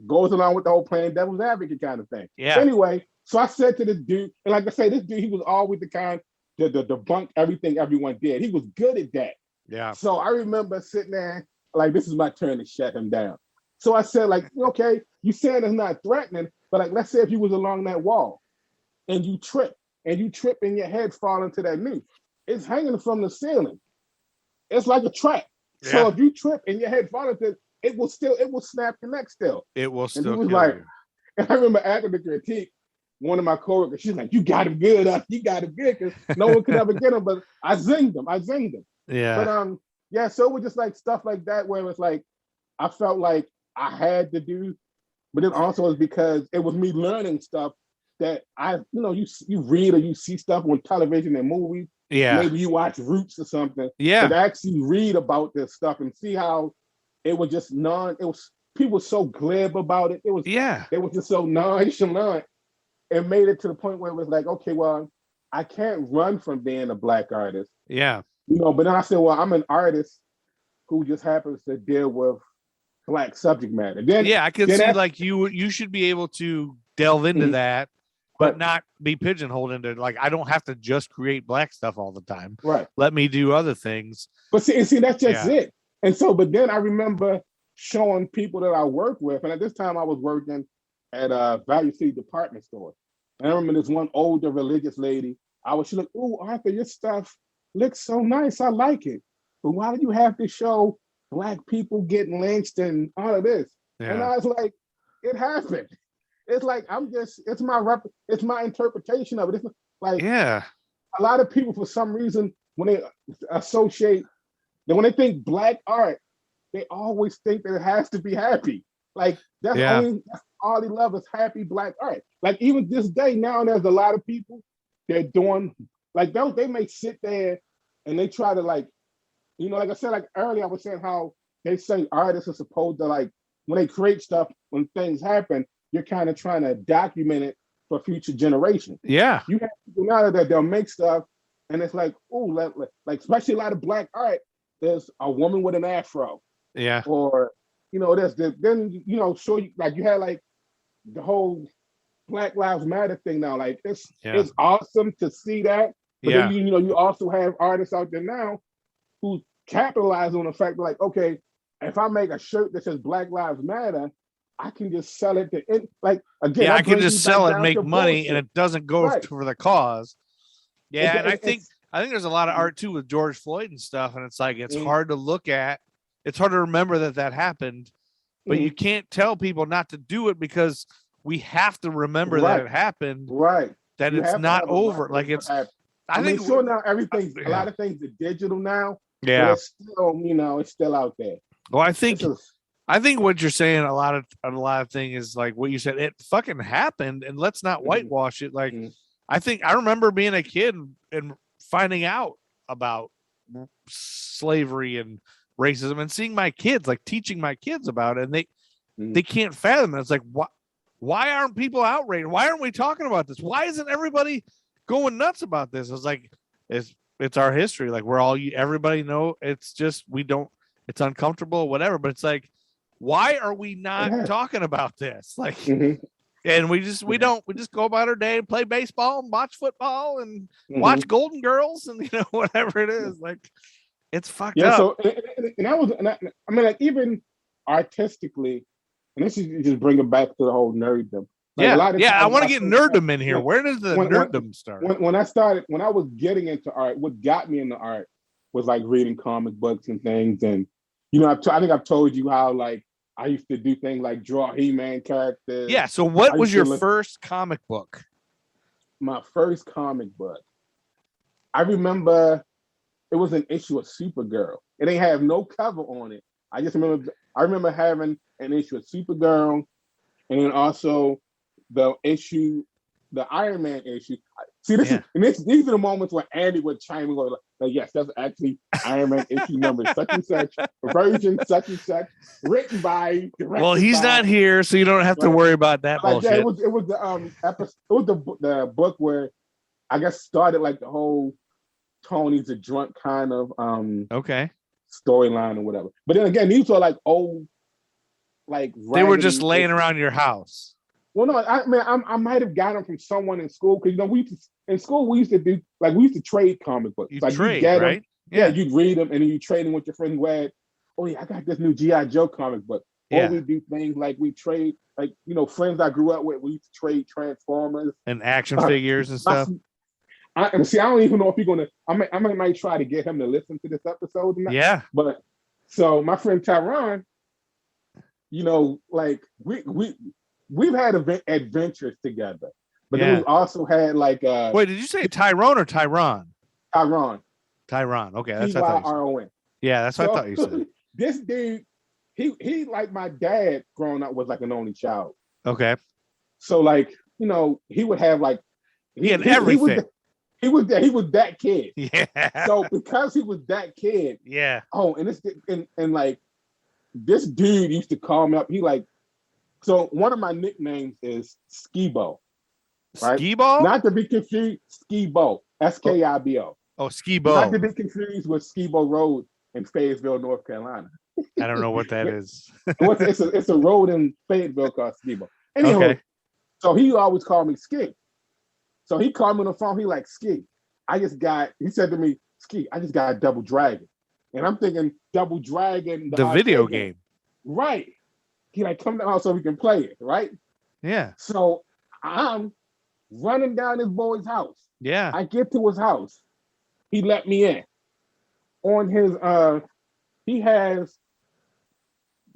goes along with the whole playing devil's advocate kind of thing.
Yeah.
So anyway, so I said to this dude, and like I say, this dude, he was always the kind to debunk everything everyone did. He was good at that.
Yeah.
So I remember sitting there, this is my turn to shut him down. So I said, okay, you saying it's not threatening, but like let's say if you was along that wall and you trip and your head fall into that noose, it's hanging from the ceiling. It's like a trap.
Yeah.
So if you trip and your head fall into it, will snap your neck still.
It will still.
And he was
kill
like,
you.
and I remember after the critique, one of my coworkers, she's like, "You got him good, you got him good," because no one could ever get him. But I zinged him.
Yeah.
But yeah. So it was just like stuff like that where it was like I felt like I had to do, but then also it's because it was me learning stuff that you read or you see stuff on television and movies.
Yeah.
Maybe you watch Roots or something.
Yeah.
But actually read about this stuff and see how it was just people were so glib about it. It was just so nonchalant. It made it to the point where it was like, okay, well, I can't run from being a Black artist.
Yeah.
But then I said, well, I'm an artist who just happens to deal with Black subject matter. Then
I can see like you should be able to delve into that, but not be pigeonholed into like I don't have to just create Black stuff all the time.
Right.
Let me do other things.
But see, that's just it. And so, but then I remember showing people that I work with, and at this time I was working at a Value City department store. And I remember this one older religious lady. She looked, "Oh, Arthur, your stuff looks so nice. I like it. But why do you have to show Black people getting lynched and all of this?" Yeah. And I was like, "It happened. It's like it's my interpretation of it. It's like a lot of people for some reason when they when they think Black art, they always think that it has to be happy. Like that's all they love is happy Black art. Like even this day now, there's a lot of people that doing like they may sit there and they try to like I said like earlier I was saying how they say artists are supposed to like when they create stuff when things happen you're kind of trying to document it for future generations. Yeah, you have people now that they'll make stuff and it's like like especially a lot of Black art. There's a woman with an afro. Yeah. Or there's so you had like the whole Black Lives Matter thing now. Like it's awesome to see that. But then you also have artists out there now who capitalize on the fact that like, okay, if I make a shirt that says Black Lives Matter, I can just sell it to like again.
Yeah, I can just sell it and make money and it doesn't go for the cause. Yeah, and I think there's a lot of art too with George Floyd and stuff, and it's like it's hard to look at. It's hard to remember that happened, but you can't tell people not to do it because we have to remember that it happened. Right. That it's not over. Like it's. I think
sure now everything's a lot of things are digital now.
Yeah.
But it's still, it's still out there.
Well, I think what you're saying a lot of things is like what you said. It fucking happened, and let's not whitewash it. Like I remember being a kid and finding out about slavery and racism and seeing my kids like teaching my kids about it, and they can't fathom it. It's like why aren't people outraged? Why aren't we talking about this? Why isn't everybody going nuts about this? It's like it's our history. Like everybody know it's just it's uncomfortable, whatever. But it's like, why are we not talking about this? Like, and we just go about our day and play baseball and watch football and watch Golden Girls and whatever it is. Like, it's fucked up.
So I mean, like even artistically, and this is just bring it back to the whole nerddom. Like
I want to get nerddom in here. Where does the nerddom start?
When I was getting into art, what got me into art was like reading comic books and things. And, I think I've told you how like I used to do things like draw He-Man characters.
Yeah. So what was your first comic book?
My first comic book. I remember it was an issue of Supergirl. It ain't have no cover on it. I remember having an issue of Supergirl and then also the Iron Man issue. See, these are the moments where Andy would chime in, like, yes, that's actually Iron Man issue number such and such, version such and such, written by.
Well, he's not here, so you don't have to worry about that bullshit.
Yeah, it was the episode. It was the book where I guess started like the whole Tony's a drunk kind of storyline or whatever. But then again, these are like old, like
they were just laying around your house.
Well, no, I might have got them from someone in school because we used to trade comic books. Like
trade,
right?
Them,
yeah, you'd read them and then you trade them with your friend who had, oh yeah, I got this new G.I. Joe comic book. Or we do things like we trade. like friends I grew up with. We used to trade Transformers
and action figures and stuff.
I don't even know if he's gonna. I might try to get him to listen to this episode.
Yeah.
But so my friend Tyron, like we've had adventures together, but then we also had like.
Wait, did you say Tyrone or Tyron?
Tyron.
Tyron. Okay, that's what I thought.
Tyron.
Yeah, that's what I thought you said.
This dude, he like my dad growing up was like an only child.
Okay.
So like he would have like
he had everything.
He was that kid.
Yeah.
So because he was that kid.
Yeah.
Oh, and like this dude used to call me up. He like, so one of my nicknames is Skibo. Right?
Skibo?
Not to be confused, Skibo. Skibo.
Oh, Skibo.
Not to be confused with Skibo Road in Fayetteville, North Carolina.
I don't know what that is.
It's a road in Fayetteville called Skibo. Anyway, okay. So he always called me Ski. So he called me on the phone. He like, Ski, he said to me, Ski, I just got a Double Dragon. And I'm thinking Double Dragon.
The video game.
Right. He like, come down so we can play it, right?
Yeah.
So I'm running down this boy's house.
Yeah.
I get to his house. He let me in. On his, he has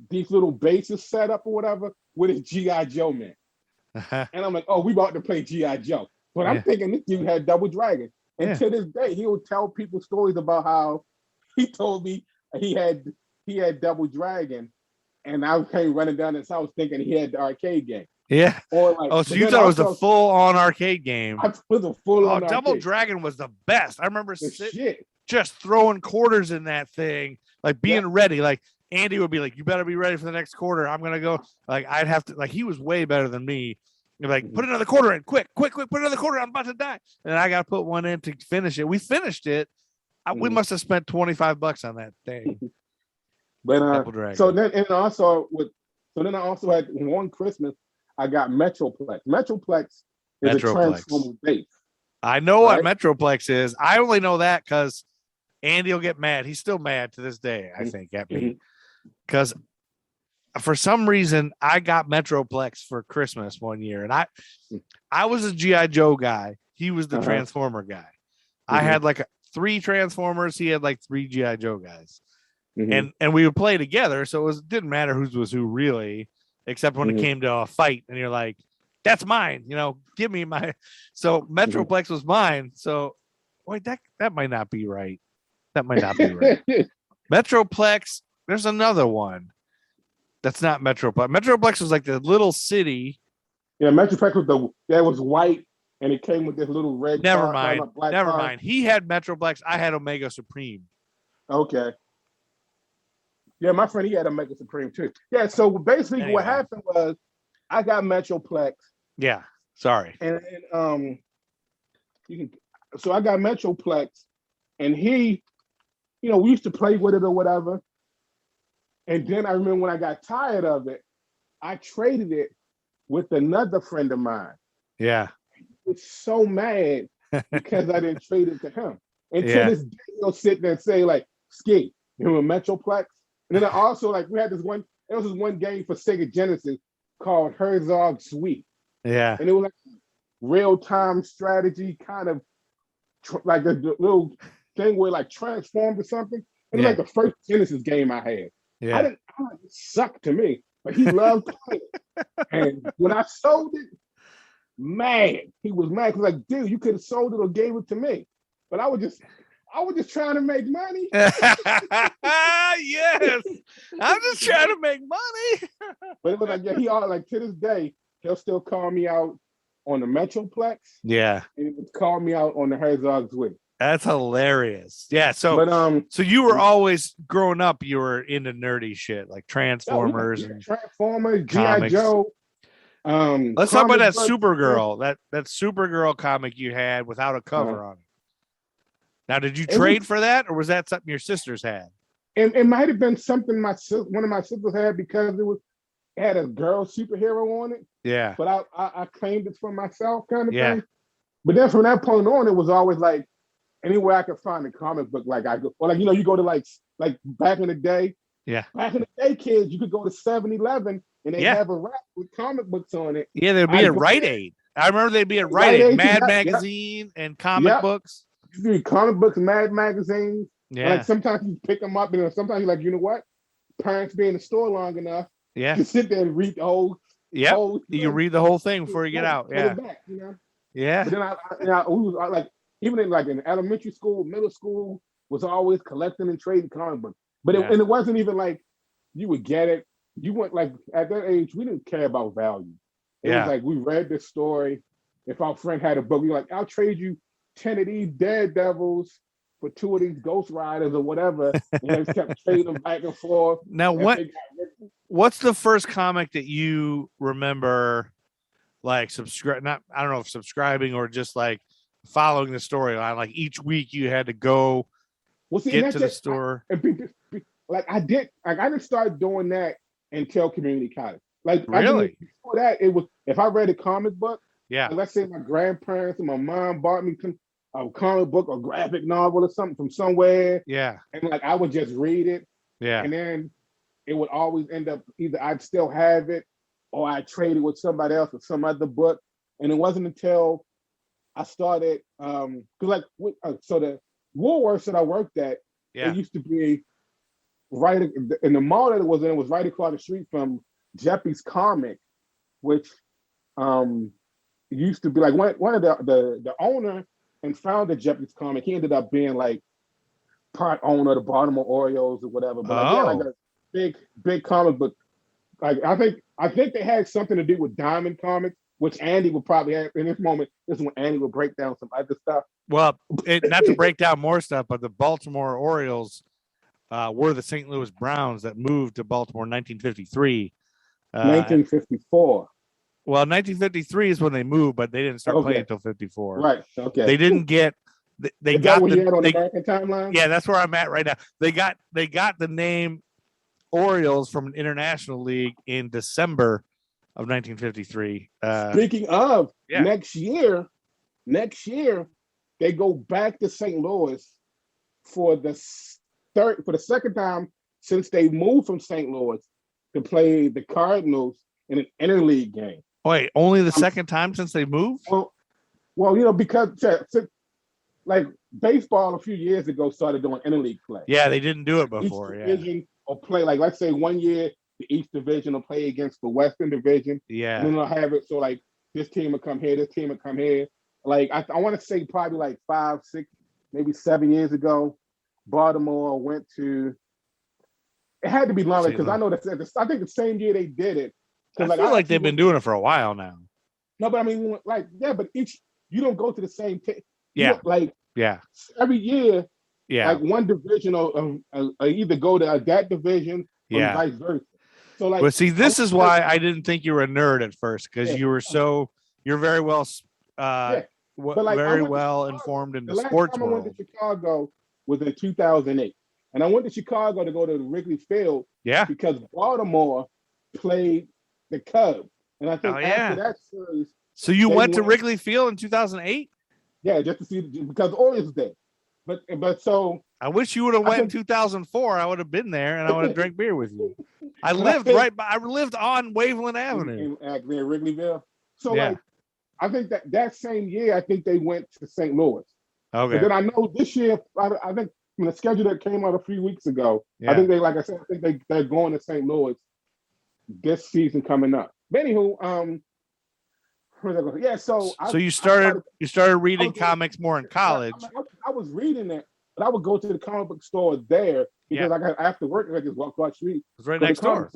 these little bases set up or whatever with his G.I. Joe man. And I'm like, oh, we about to play G.I. Joe. But I'm thinking this dude had Double Dragon. And to this day, he will tell people stories about how he told me he had Double Dragon. And I came running down his house thinking he had the arcade game.
Yeah.
Or like,
so you thought it was a full-on arcade game.
It was a full-on arcade.
Double Dragon was the best. I remember just throwing quarters in that thing, like being ready. Like Andy would be like, you better be ready for the next quarter. I'm going to go. Like I'd have to, like he was way better than me. Like, put another quarter in, quick, put another quarter in, I'm about to die. And I got to put one in to finish it. We finished it. We must have spent $25 on that thing.
But so then I also had one Christmas, I got Metroplex. Metroplex is a Transformer base.
I know what Metroplex is. I only know that because Andy will get mad. He's still mad to this day, I think, at me. Because for some reason, I got Metroplex for Christmas one year. And I was a G.I. Joe guy. He was the Transformer guy. I had like 3 Transformers. He had like 3 G.I. Joe guys. And we would play together. So it didn't matter who was who really, except when it came to a fight. And you're like, that's mine. Give me my. So Metroplex was mine. So wait, that might not be right. That might not be right. Metroplex, there's another one. That's not Metroplex. Metroplex was like the little city.
Yeah, Metroplex was white and it came with this little red.
Never mind. He had Metroplex. I had Omega Supreme.
Okay. Yeah, my friend, he had Omega Supreme too. Yeah, so basically what happened was I got Metroplex.
Yeah, sorry.
And so I got Metroplex and he, we used to play with it or whatever. And then I remember when I got tired of it, I traded it with another friend of mine.
Yeah.
He was so mad because I didn't trade it to him. And to this day, he'll sit there and say, like, Ski, you know, Metroplex. And then I also, like, there was this one game for Sega Genesis called Herzog Sweet.
Yeah.
And it was like real-time strategy, kind of like a little thing where like transformed or something. And it was like the first Genesis game I had.
Yeah.
It sucked to me, but he loved playing it. And when I sold it, he was mad. He was like, dude, you could have sold it or gave it to me. But I was just trying to make money.
Yes. I'm just trying to make money.
But it was like, he all like to this day, he'll still call me out on the Metroplex.
Yeah.
And he would call me out on the Herzog Sweet.
That's hilarious. Yeah. So so you were always growing up, you were into nerdy shit like Transformers and
Transformers, G.I. Joe.
Let's talk about that Supergirl, that Supergirl comic you had without a cover on it. Now, did you trade for that, or was that something your sisters had?
It might have been something one of my sisters had because it had a girl superhero on it.
Yeah.
But I claimed it for myself, kind of thing. But then from that point on, it was always like anywhere I could find a comic book, like I go, or like you go to like back in the day.
Yeah.
Back in the day, kids, you could go to 7-Eleven and they have a rack with comic books on it.
Yeah, there'd be a Rite Aid. I remember they'd be a Rite Aid, Mad Magazine, and comic books.
You do comic books, Mad magazines.
Yeah.
And like sometimes you pick them up, and sometimes you're like, you know what? Parents be in the store long enough.
Yeah.
To sit there and read the whole.
Yeah. You read the whole thing before you get out. Yeah.
Back, you know?
Yeah.
But then we was like, even in elementary school, middle school, was always collecting and trading comic books. But it wasn't even like you would get it. You went like at that age, we didn't care about value. It was like we read the story. If our friend had a book, we were like, I'll trade you 10 of these Daredevils for 2 of these Ghost Riders or whatever. And just kept trading them back and forth.
Now, what's the first comic that you remember like I don't know if subscribing or just like following the storyline? Like each week you had to go get to the store.
I didn't start doing that until community college. Like
really?
Before that, it was if I read a comic book,
like,
let's say my grandparents and my mom bought me a comic book or graphic novel or something from somewhere.
Yeah.
And like I would just read it.
Yeah.
And then it would always end up either I'd still have it or I traded with somebody else or some other book. And it wasn't until I started so the Woolworths that I worked at, it used to be right in the mall that it was in. It was right across the street from Jeppy's Comic, which used to be like one of the owner and founder Jeppy's Comic. He ended up being like part owner of the Baltimore Orioles or whatever. But he had like a big comic book. Like I think they had something to do with Diamond Comics, which Andy would probably have in this moment. This is when Andy would break down some other stuff.
Well, not to break down more stuff, but the Baltimore Orioles were the St. Louis Browns that moved to Baltimore in 1953.
1954.
Well, 1953 is when they moved, but they didn't start playing until 54.
Right. Okay.
They didn't get. They
is
got
that what you had on the American timeline?
Yeah, that's where I'm at right now. They got the name Orioles from an international league in December of 1953.
Speaking of next year, they go back to St. Louis for the second time since they moved from St. Louis to play the Cardinals in an interleague game.
Wait, only the second time since they moved?
Well, because like baseball a few years ago started doing interleague play.
Yeah, they didn't do it before.
Each division will play, like let's say 1 year the East Division will play against the Western Division.
Yeah.
And then they'll have it so like this team will come here, this team will come here. Like I want to say probably like 5, 6, maybe 7 years ago, Baltimore went to. It had to be longer because I know that I think the same year they did it.
I feel like they've been doing it for a while now.
No, but I mean, like, but you don't go to the same team.
Yeah.
Every year,
like
one division or either go to that division or vice versa. So like,
but see, this is why I didn't think you were a nerd at first, because you're very well, very well informed in the sports world.
I went to Chicago was in 2008, and I went to Chicago to go to Wrigley Field.
Yeah.
Because Baltimore played the Cubs, and I think after that series.
So you went to Wrigley Field in 2008?
Yeah, just to see because the Orioles did. But so
I wish you would have went in 2004. I would have been there and I would have drank beer with you. I lived on Waveland Avenue.
In Wrigleyville. So like I think that same year I think they went to St. Louis.
Okay.
But then I know this year I think the schedule that came out a few weeks ago. I think they're going to St. Louis this season coming up. But anywho, so
you started reading comics more in college.
I was reading it, but I would go to the comic book store there because after work I just walk across the street.
It's right next door.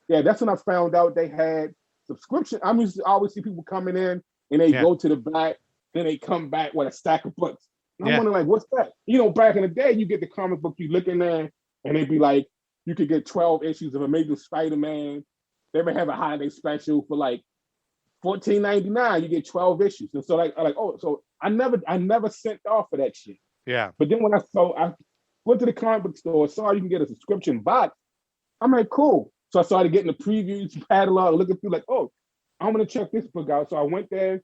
That's when I found out they had subscription. I used to always see people coming in and they go to the back, then they come back with a stack of books. And I'm wondering like, what's that? You know, back in the day, you get the comic book, you look in there, and they'd be like, you could get 12 issues of Amazing Spider-Man. They may have a holiday special for like $14.99. You get 12 issues, and so so I never sent off for that shit.
Yeah.
But then when I went to the comic book store, saw you can get a subscription box. I'm like, cool. So I started getting the previews, catalog, looking through like, oh, I'm gonna check this book out. So I went there,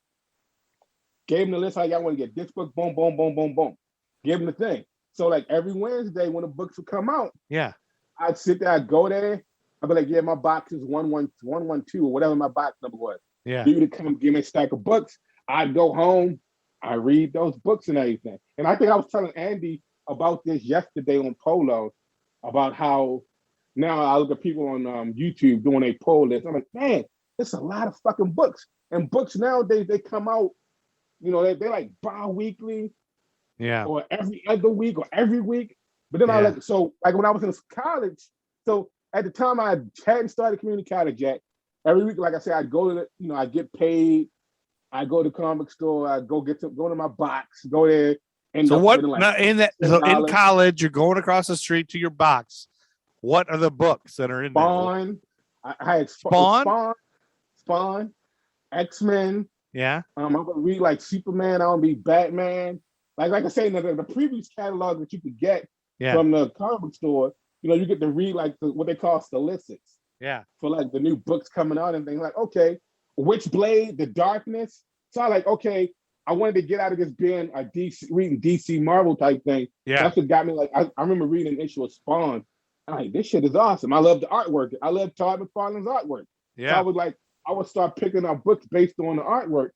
gave them the list. How y'all want to get this book? Boom, boom, boom, boom, boom. Give them the thing. So like every Wednesday when the books would come out,
yeah,
I'd sit there, I'd go there, I'd be like, yeah, my box is 112 or whatever my box number was.
Yeah.
You to come give me a stack of books. I'd go home, I read those books and everything. And I think I was telling Andy about this yesterday on Polo, about how now I look at people on YouTube doing a poll list. I'm like, man, it's a lot of fucking books. And books nowadays, they come out, they're like bi-weekly, or every other week or every week. But then when I was in college, so at the time I hadn't started community college yet. Every week, like I said, I'd go to I get paid. I go to the comic store. I go to my box, go there.
So what in college, you're going across the street to your box. What are the books that are in
Spawn?
there?
I had Spawn, X-Men.
Yeah.
I'm gonna read like Superman. I'm gonna be Batman. Like I say, the previous catalog that you could get from the comic store, you get to read like what they call solicits.
Yeah.
For like the new books coming out and things like, okay, Witchblade, The Darkness. So I like, okay, I wanted to get out of this being a reading DC Marvel type thing.
Yeah.
That's what got me like, I remember reading an issue of Spawn. I'm like, this shit is awesome. I love the artwork. I love Todd McFarlane's artwork.
Yeah.
So I would start picking up books based on the artwork.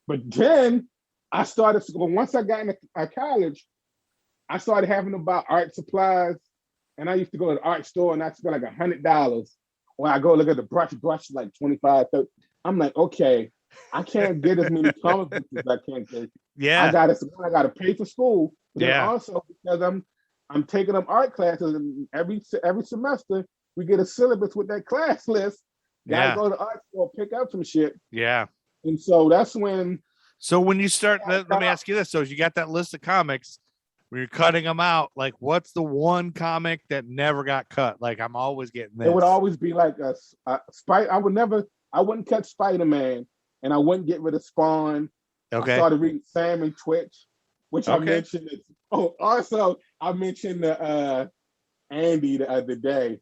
But then I started, once I got into college, I started having to buy art supplies. And I used to go to the art store and I'd spend like $100. When I go look at the brush like 25, 30. I'm like, okay, I can't get as many comic books as I can take.
Yeah.
I gotta pay for school. But
yeah.
Also because I'm taking up art classes, and every semester we get a syllabus with that class list. Gotta go to the art store, pick up some shit.
Yeah.
And so that's when.
So when you start, let me ask you this: so you got that list of comics. When you're cutting them out, like what's the one comic that never got cut? Like I'm always getting this.
It would always be like a Spider. I wouldn't cut Spider-Man, and I wouldn't get rid of Spawn.
Okay.
I started reading Sam and Twitch, which I mentioned. Also I mentioned Andy the other day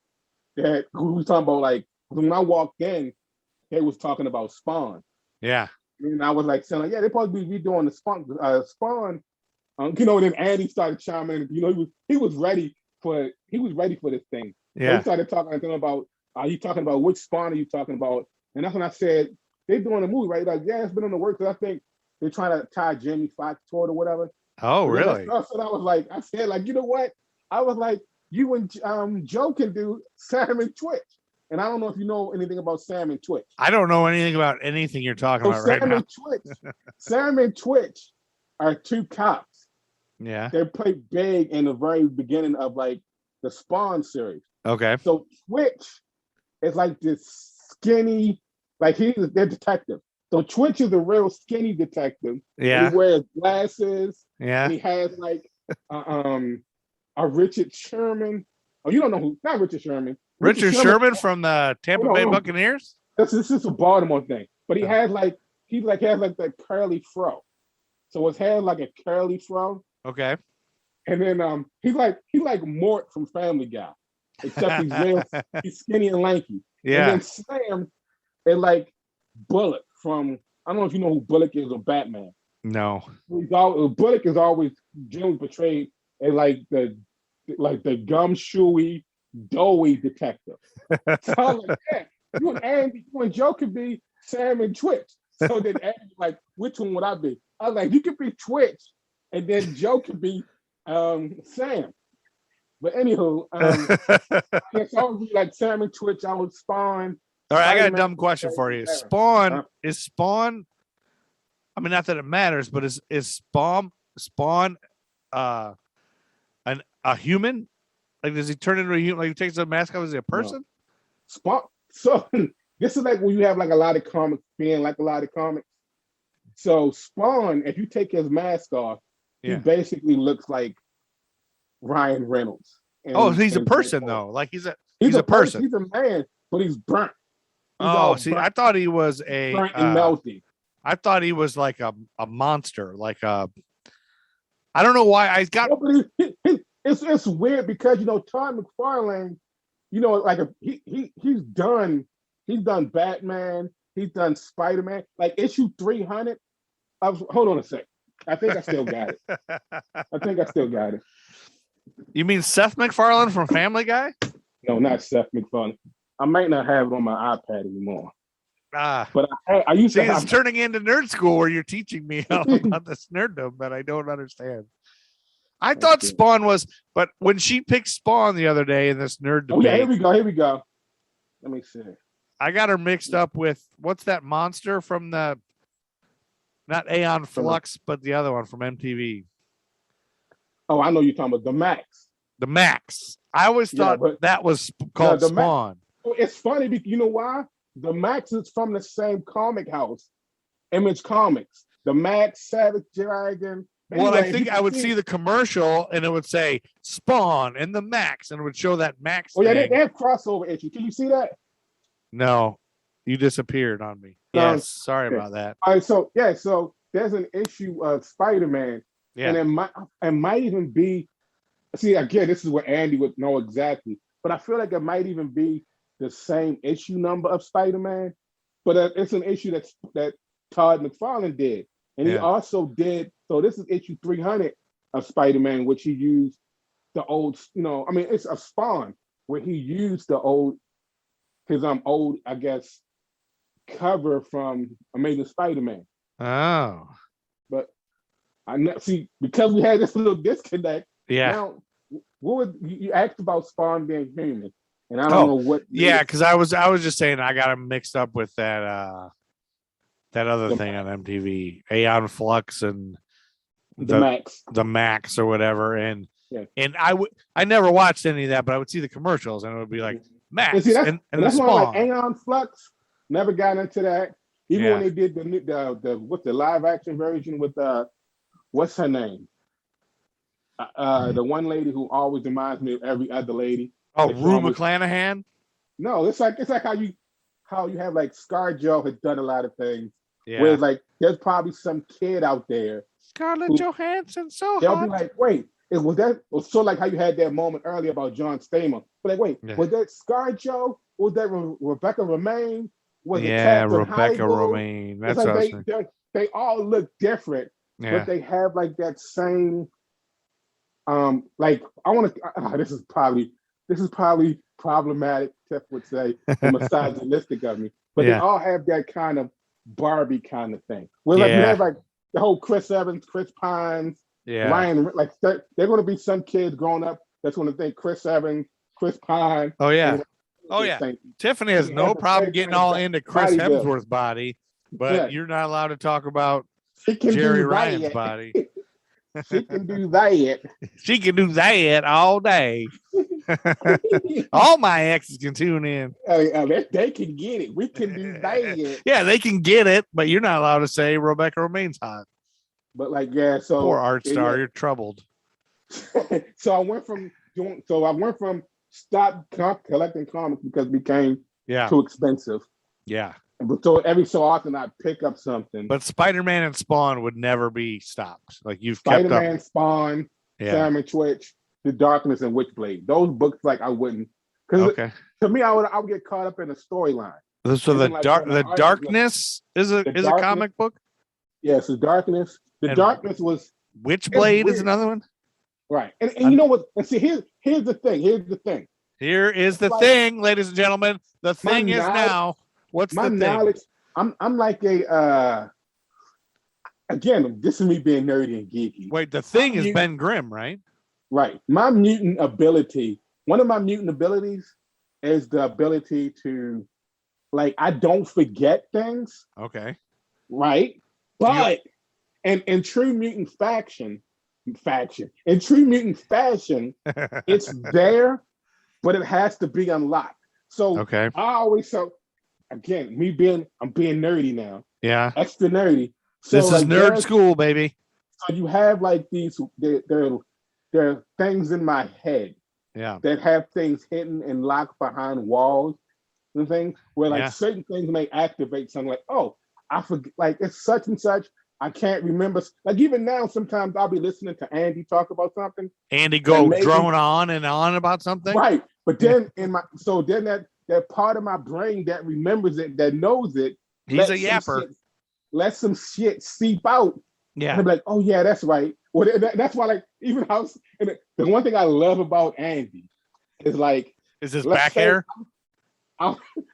that we was talking about, like when I walked in, they was talking about Spawn.
Yeah.
And I was like saying, yeah, they're supposed to be redoing the Spawn. Then Andy started chiming in. He was ready for this thing.
Yeah.
So he started talking about, are you talking about which Spawn are you talking about? And that's when I said, they're doing a movie, right? Like, yeah, it's been on the works. I think they're trying to tie Jamie Foxx to it or whatever.
Oh, really?
So I was like, I said, like, you know what? I was like, you and Joe can do Sam and Twitch. And I don't know if you know anything about Sam and Twitch.
I don't know anything about anything you're talking about right now.
Sam and Twitch are two cops.
Yeah.
They played big in the very beginning of like the Spawn series.
Okay.
So Twitch is like this skinny, like he's their detective. So Twitch is a real skinny detective.
Yeah.
He wears glasses.
Yeah.
And he has like a Richard Sherman. Oh, you don't know who? Not Richard Sherman.
Richard Sherman from the Tampa Bay Buccaneers.
This is a Baltimore thing, but he has like that curly fro. So his hair like a curly fro.
Okay.
And then he's like Mort from Family Guy, except he's skinny and lanky.
Yeah.
And then Sam is like Bullock from, I don't know if you know who Bullock is or Batman.
No.
Bullock is always generally portrayed as like the gumshoey, doughy detective. So I was like, yeah, you and Joe could be Sam and Twitch. So then Andy like, which one would I be? I was like, you could be Twitch, and then Joe could be Sam. But anywho, so I would be like Sam and Twitch. I would Spawn.
All right, I got a dumb question for you. Spawn is Spawn. I mean, not that it matters, but is Spawn a human? Like, does he turn into a human? Like, he takes the mask off? Is he a person?
No. Spawn. So this is like when you have like a lot of comics being like a lot of comics. So Spawn, if you take his mask off, he basically looks like Ryan Reynolds.
He's a person though. Like he's a person.
He's a man, but he's burnt.
I thought he was
burnt and melty.
I thought he was like a monster, like a. I don't know why I got.
No, it's weird because Todd McFarlane, like he's done Batman, he's done Spider-Man. Like issue 300. Hold on a sec. I think I still got it. You
mean Seth MacFarlane from Family Guy?
No, not Seth MacFarlane. I might not have it on my iPad anymore.
But
I used to
it's
have.
turning into nerd school where you're teaching me all about this nerddom that I don't understand. I thought Spawn was, but when she picked Spawn the other day in this nerd debate.
Oh yeah, here we go. Let me see.
I got her mixed up with what's that monster from the not Aeon Flux, but the other one from MTV.
Oh, I know you're talking about the Max.
The Max. I always thought that was called Spawn.
It's funny because you know why? The Max is from the same comic house, Image Comics. The Max, Savage Dragon.
Well, I think I would see the commercial and it would say Spawn and the Max, and it would show that Max.
Oh, yeah, they have crossover issue. Can you see that?
No, you disappeared on me. Yes, sorry about that.
All right, so there's an issue of Spider-Man, and it might even be. See, again, this is what Andy would know exactly, but I feel like it might even be the same issue number of Spider-Man, but it's an issue that Todd McFarlane did, and he also did. So this is issue 300 of Spider-Man, which he used the old, it's a Spawn where he used his old, I guess, cover from Amazing Spider-Man.
Oh.
But see, because we had this little disconnect.
Yeah.
Now, what would you asked about Spawn being human? And I don't know what.
Yeah, because I was just saying I got him mixed up with that other thing on MTV, Aeon Flux and the Max or whatever, and I never watched any of that, but I would see the commercials and it would be like Max and the Spawn.
Like Aeon Flux. Never got into that. Even when they did the live action version with what's her name? The one lady who always reminds me of every other lady.
Oh, Rue McClanahan?
No, it's like how you have like ScarJo has done a lot of things.
Yeah.
Where it's like there's probably some kid out there.
Scarlett Johansson, so
they'll
hot.
be like, wait, was so like how you had that moment earlier about John Stamos. But like, wait, was that ScarJo? Was that Rebecca Romijn? Was it
Rebecca Romijn? That's
like they all look different, but they have like that same. Like I want to. This is probably problematic. Tiff would say and misogynistic of me, but they all have that kind of Barbie kind of thing. Where like you have like the whole Chris Evans, Chris Pines, Ryan. Like they're going to be some kids growing up that's going to think Chris Evans, Chris Pine.
Oh yeah. Tiffany has no problem getting all into Chris Hemsworth's body, but you're not allowed to talk about Jerry Ryan's body.
She can do that.
She can do that all day. All my exes can tune in.
They can get it. We can do that.
Yeah, they can get it, but you're not allowed to say Rebecca Romijn's hot.
But like, so
poor Artstar, you're troubled.
So I went from stop collecting comics because it became too expensive.
Yeah.
So every so often I pick up something.
But Spider-Man and Spawn would never be stopped. Like you've
Spider-Man,
kept up.
Spawn, Sam and Twitch, The Darkness, and Witchblade. Those books, like I wouldn't. Because to me, I would get caught up in the storyline.
So the Darkness is a comic book.
Yes, The Darkness. The Darkness was
Witchblade is another one.
Right, and you know what? And see, here's the thing.
Here is the thing, ladies and gentlemen. The thing is now. What's
my
the
knowledge?
thing?
I'm like again, this is me being nerdy and geeky.
Wait, the thing is Ben Grimm, right?
Right. My mutant ability, one of my mutant abilities is the ability to, like, I don't forget things.
Okay.
Right. But in true mutant fashion, it's there, but it has to be unlocked. So I always again, I'm being nerdy now.
Yeah.
Extra nerdy. So
this is nerd school, baby.
So you have like these, there are things in my head that have things hidden and locked behind walls and things where like certain things may activate something like, oh, I forget, like it's such and such. I can't remember. Like even now, sometimes I'll be listening to Andy talk about something.
Andy drone on and on about something.
Right. But then that part of my brain that remembers it, that knows it.
He's a yapper.
Let some shit seep out.
Yeah.
And I'm like, oh yeah, that's right. Well, that's why, like, even the one thing I love about Andy is like,
is his back hair.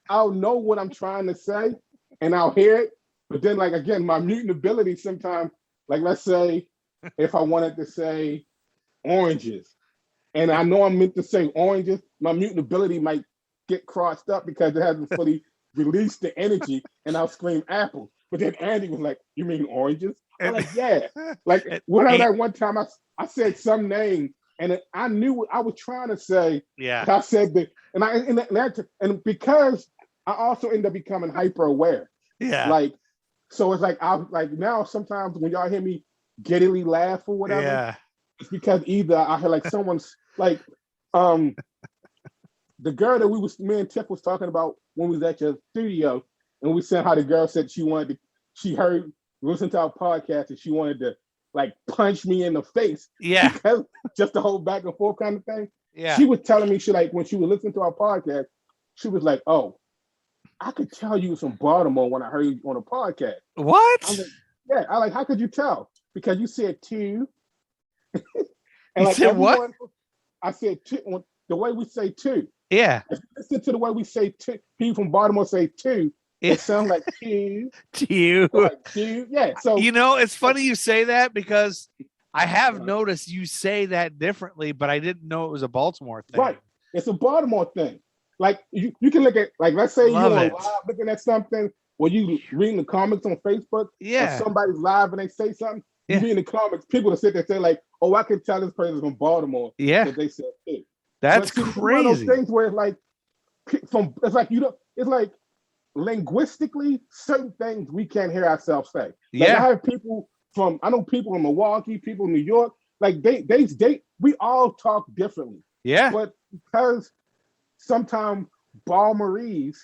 I'll know what I'm trying to say, and I'll hear it. But then, like again, my mutant ability sometimes, like let's say, if I wanted to say oranges, and I know I'm meant to say oranges, my mutant ability might get crossed up because it hasn't fully released the energy, and I'll scream apple. But then Andy was like, "You mean oranges?" I'm like, "Yeah." Like whatever that one time I said some name, and I knew what I was trying to say.
Yeah.
I said that, and because I also end up becoming hyper aware.
Yeah.
Like, so it's like I like now sometimes when y'all hear me giddily laugh or whatever,
Yeah.
it's because either I hear like someone's like the girl that me and Tiff was talking about when we was at your studio, and we said how the girl said she listened to our podcast and she wanted to like punch me in the face.
Yeah.
Because just the whole back and forth kind of thing.
Yeah.
She was telling me like when she was listening to our podcast, she was like, "Oh, I could tell you was from Baltimore when I heard you on a podcast."
What?
I was like, yeah. I like, how could you tell? Because you said two. And
you
like
said what?
I said two. The way we say two.
Yeah.
Listen to the way we say two. People from Baltimore say two. It sounds like two.
To you.
Like two. Yeah. So
it's funny you say that because I have noticed you say that differently, but I didn't know it was a Baltimore thing.
Right. It's a Baltimore thing. Like you can look at, like, let's say you're on live looking at something, or you reading the comments on Facebook.
Yeah.
Or somebody's live and they say something. You read in the comments, people that sit there say like, "Oh, I can tell this person's from Baltimore."
Yeah.
Because they said two.
That's crazy.
It's one of those things where it's like, it's like linguistically, certain things we can't hear ourselves say. Like I have people I know people in Milwaukee, people in New York, like we all talk differently.
Yeah.
But because sometimes Baltimorese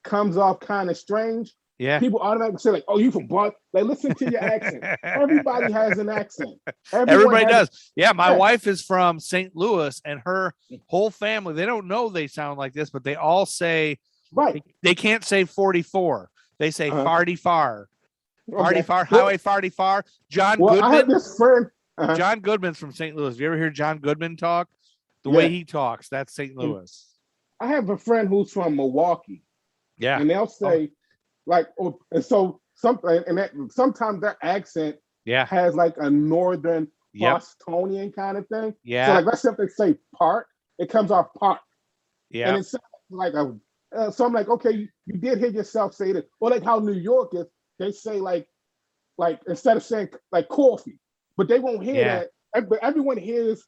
comes off kind of strange, people automatically say like, "Oh, you from Baltimore?" Like, listen to your accent. Everybody has an accent.
Everybody does. Yeah, my wife is from St. Louis, and her whole family, they don't know they sound like this, but they all say, they can't say 44. They say farty far. Farty far, highway farty far. John Goodman.
I had this friend.
John Goodman's from St. Louis. Have you ever hear John Goodman talk? The way he talks, that's St. Louis.
I have a friend who's from Milwaukee.
Yeah.
And they'll say, like, and so sometimes their accent has like a northern Bostonian kind of thing.
Yeah.
So like let's say if they say park, it comes off park.
Yeah.
And it's like so I'm like, okay, you did hear yourself say this. Or like how New York is, they say like instead of saying like coffee, but they won't hear that. But everyone hears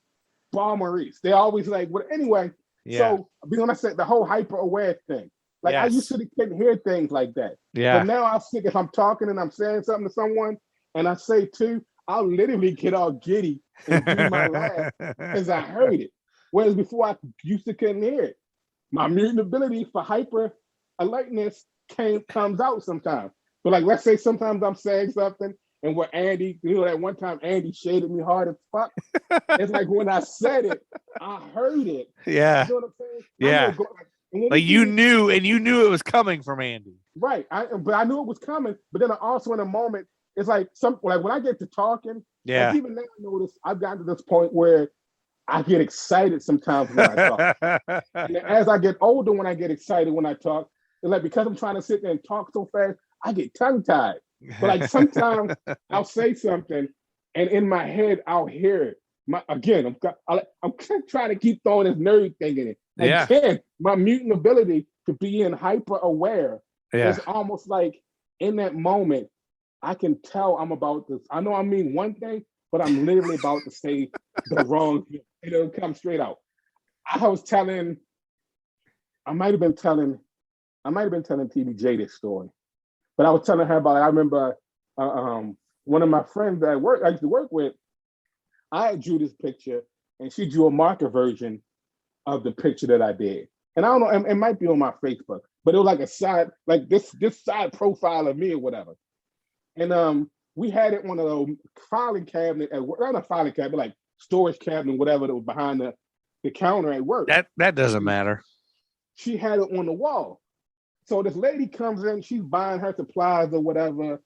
Baltimorese. They always like, well, anyway. Yeah. So when I said the whole hyper aware thing, like I used to couldn't hear things like that.
Yeah.
But now I think if I'm talking and I'm saying something to someone and I say two, I'll literally get all giddy and do my laugh because I heard it. Whereas before I used to couldn't hear it. My mutant ability for hyper alertness comes out sometimes. But like let's say sometimes I'm saying something and where Andy, that one time Andy shaded me hard as fuck. It's like when I said it, I heard it.
Yeah.
You know what I'm saying?
Yeah. Like you knew it was coming from Andy.
Right. But I knew it was coming. But then also in a moment, it's like when I get to talking, like even now I notice I've gotten to this point where I get excited sometimes when I talk. And as I get older, when I get excited when I talk, it's like because I'm trying to sit there and talk so fast, I get tongue-tied. But like sometimes I'll say something and in my head I'll hear it. I'm trying to keep throwing this nerd thing in it. Again, my mutant ability to be in hyper aware is almost like in that moment, I can tell I'm about this. I know I mean one thing, but I'm literally about to say the wrong thing. It'll come straight out. I might have been telling TBJ this story. But I was telling her about it. I remember one of my friends that I used to work with, I drew this picture and she drew a marker version of the picture that I did. And I don't know, it might be on my Facebook, but it was like a side, like this side profile of me or whatever. And we had it on a filing cabinet, not a filing cabinet, like storage cabinet, whatever that was behind the counter at work.
That doesn't matter.
She had it on the wall. So this lady comes in, she's buying her supplies or whatever,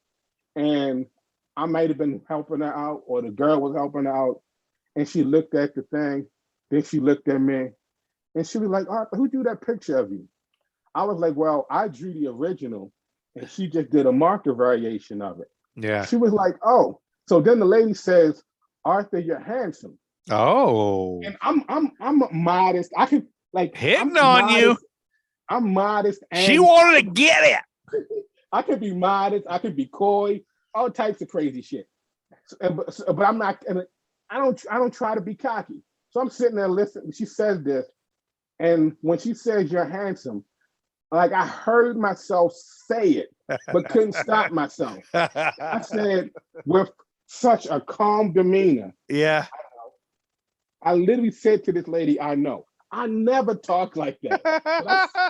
and I might have been helping her out, or the girl was helping her out, and she looked at the thing, then she looked at me, and she was like, "Arthur, who drew that picture of you?" I was like, well, I drew the original, and she just did a marker variation of it.
Yeah.
She was like, oh. So then the lady says, Arthur, you're handsome.
Oh.
And I'm modest. I can like
hitting on you.
I'm modest. And
she wanted to get it.
I could be modest. I could be coy. All types of crazy shit. But I'm not. I don't try to be cocky. So I'm sitting there listening. She says this, and when she says you're handsome, like I heard myself say it, but couldn't stop myself. I said with such a calm demeanor.
Yeah.
I literally said to this lady, I know. I never talk like that.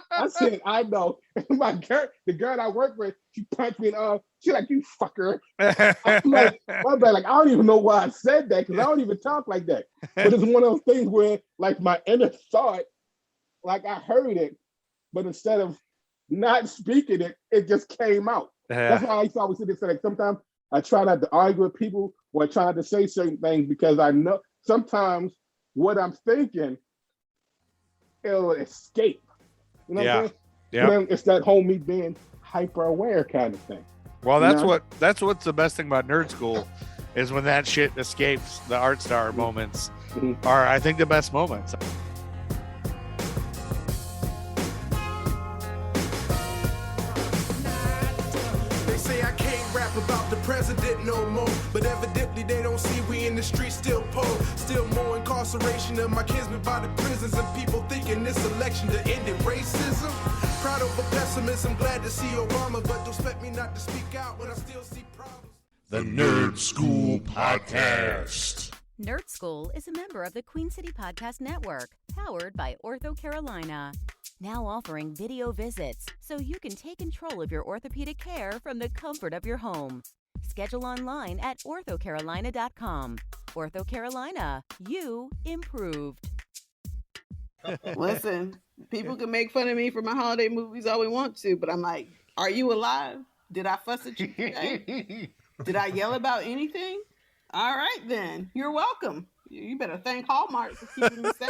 I said, I know. The girl I work with, she punched me in the arm. She's like, you fucker. I'm like, I don't even know why I said that because I don't even talk like that. But it's one of those things where, like, my inner thought, like, I heard it, but instead of not speaking it, it just came out. That's why I used to always say this. Like, sometimes I try not to argue with people or try not to say certain things because I know sometimes what I'm thinking, it'll escape. You know what I'm saying? Yeah. It's that whole me being hyper aware kind of thing.
Well, that's what's the best thing about Nerd School is when that shit escapes. The Artstar moments are, I think, the best moments.
They say I can't rap about the president no more, but evidently they don't see we in the streets still poor. Still more incarceration of my kinsmen by the prisons, and people thinking this election to end racism. Proud over pessimism, glad to see Obama, but don't expect me not to speak out when I still see problems.
The Nerd School Podcast.
Nerd School is a member of the Queen City Podcast Network, powered by Ortho Carolina. Now offering video visits so you can take control of your orthopedic care from the comfort of your home. Schedule online at orthocarolina.com. Ortho Carolina, you improved.
Listen, people can make fun of me for my holiday movies all we want to, but I'm like, are you alive? Did I fuss at you today? Did I yell about anything? All right, then. You're welcome. You better thank Hallmark for keeping me safe.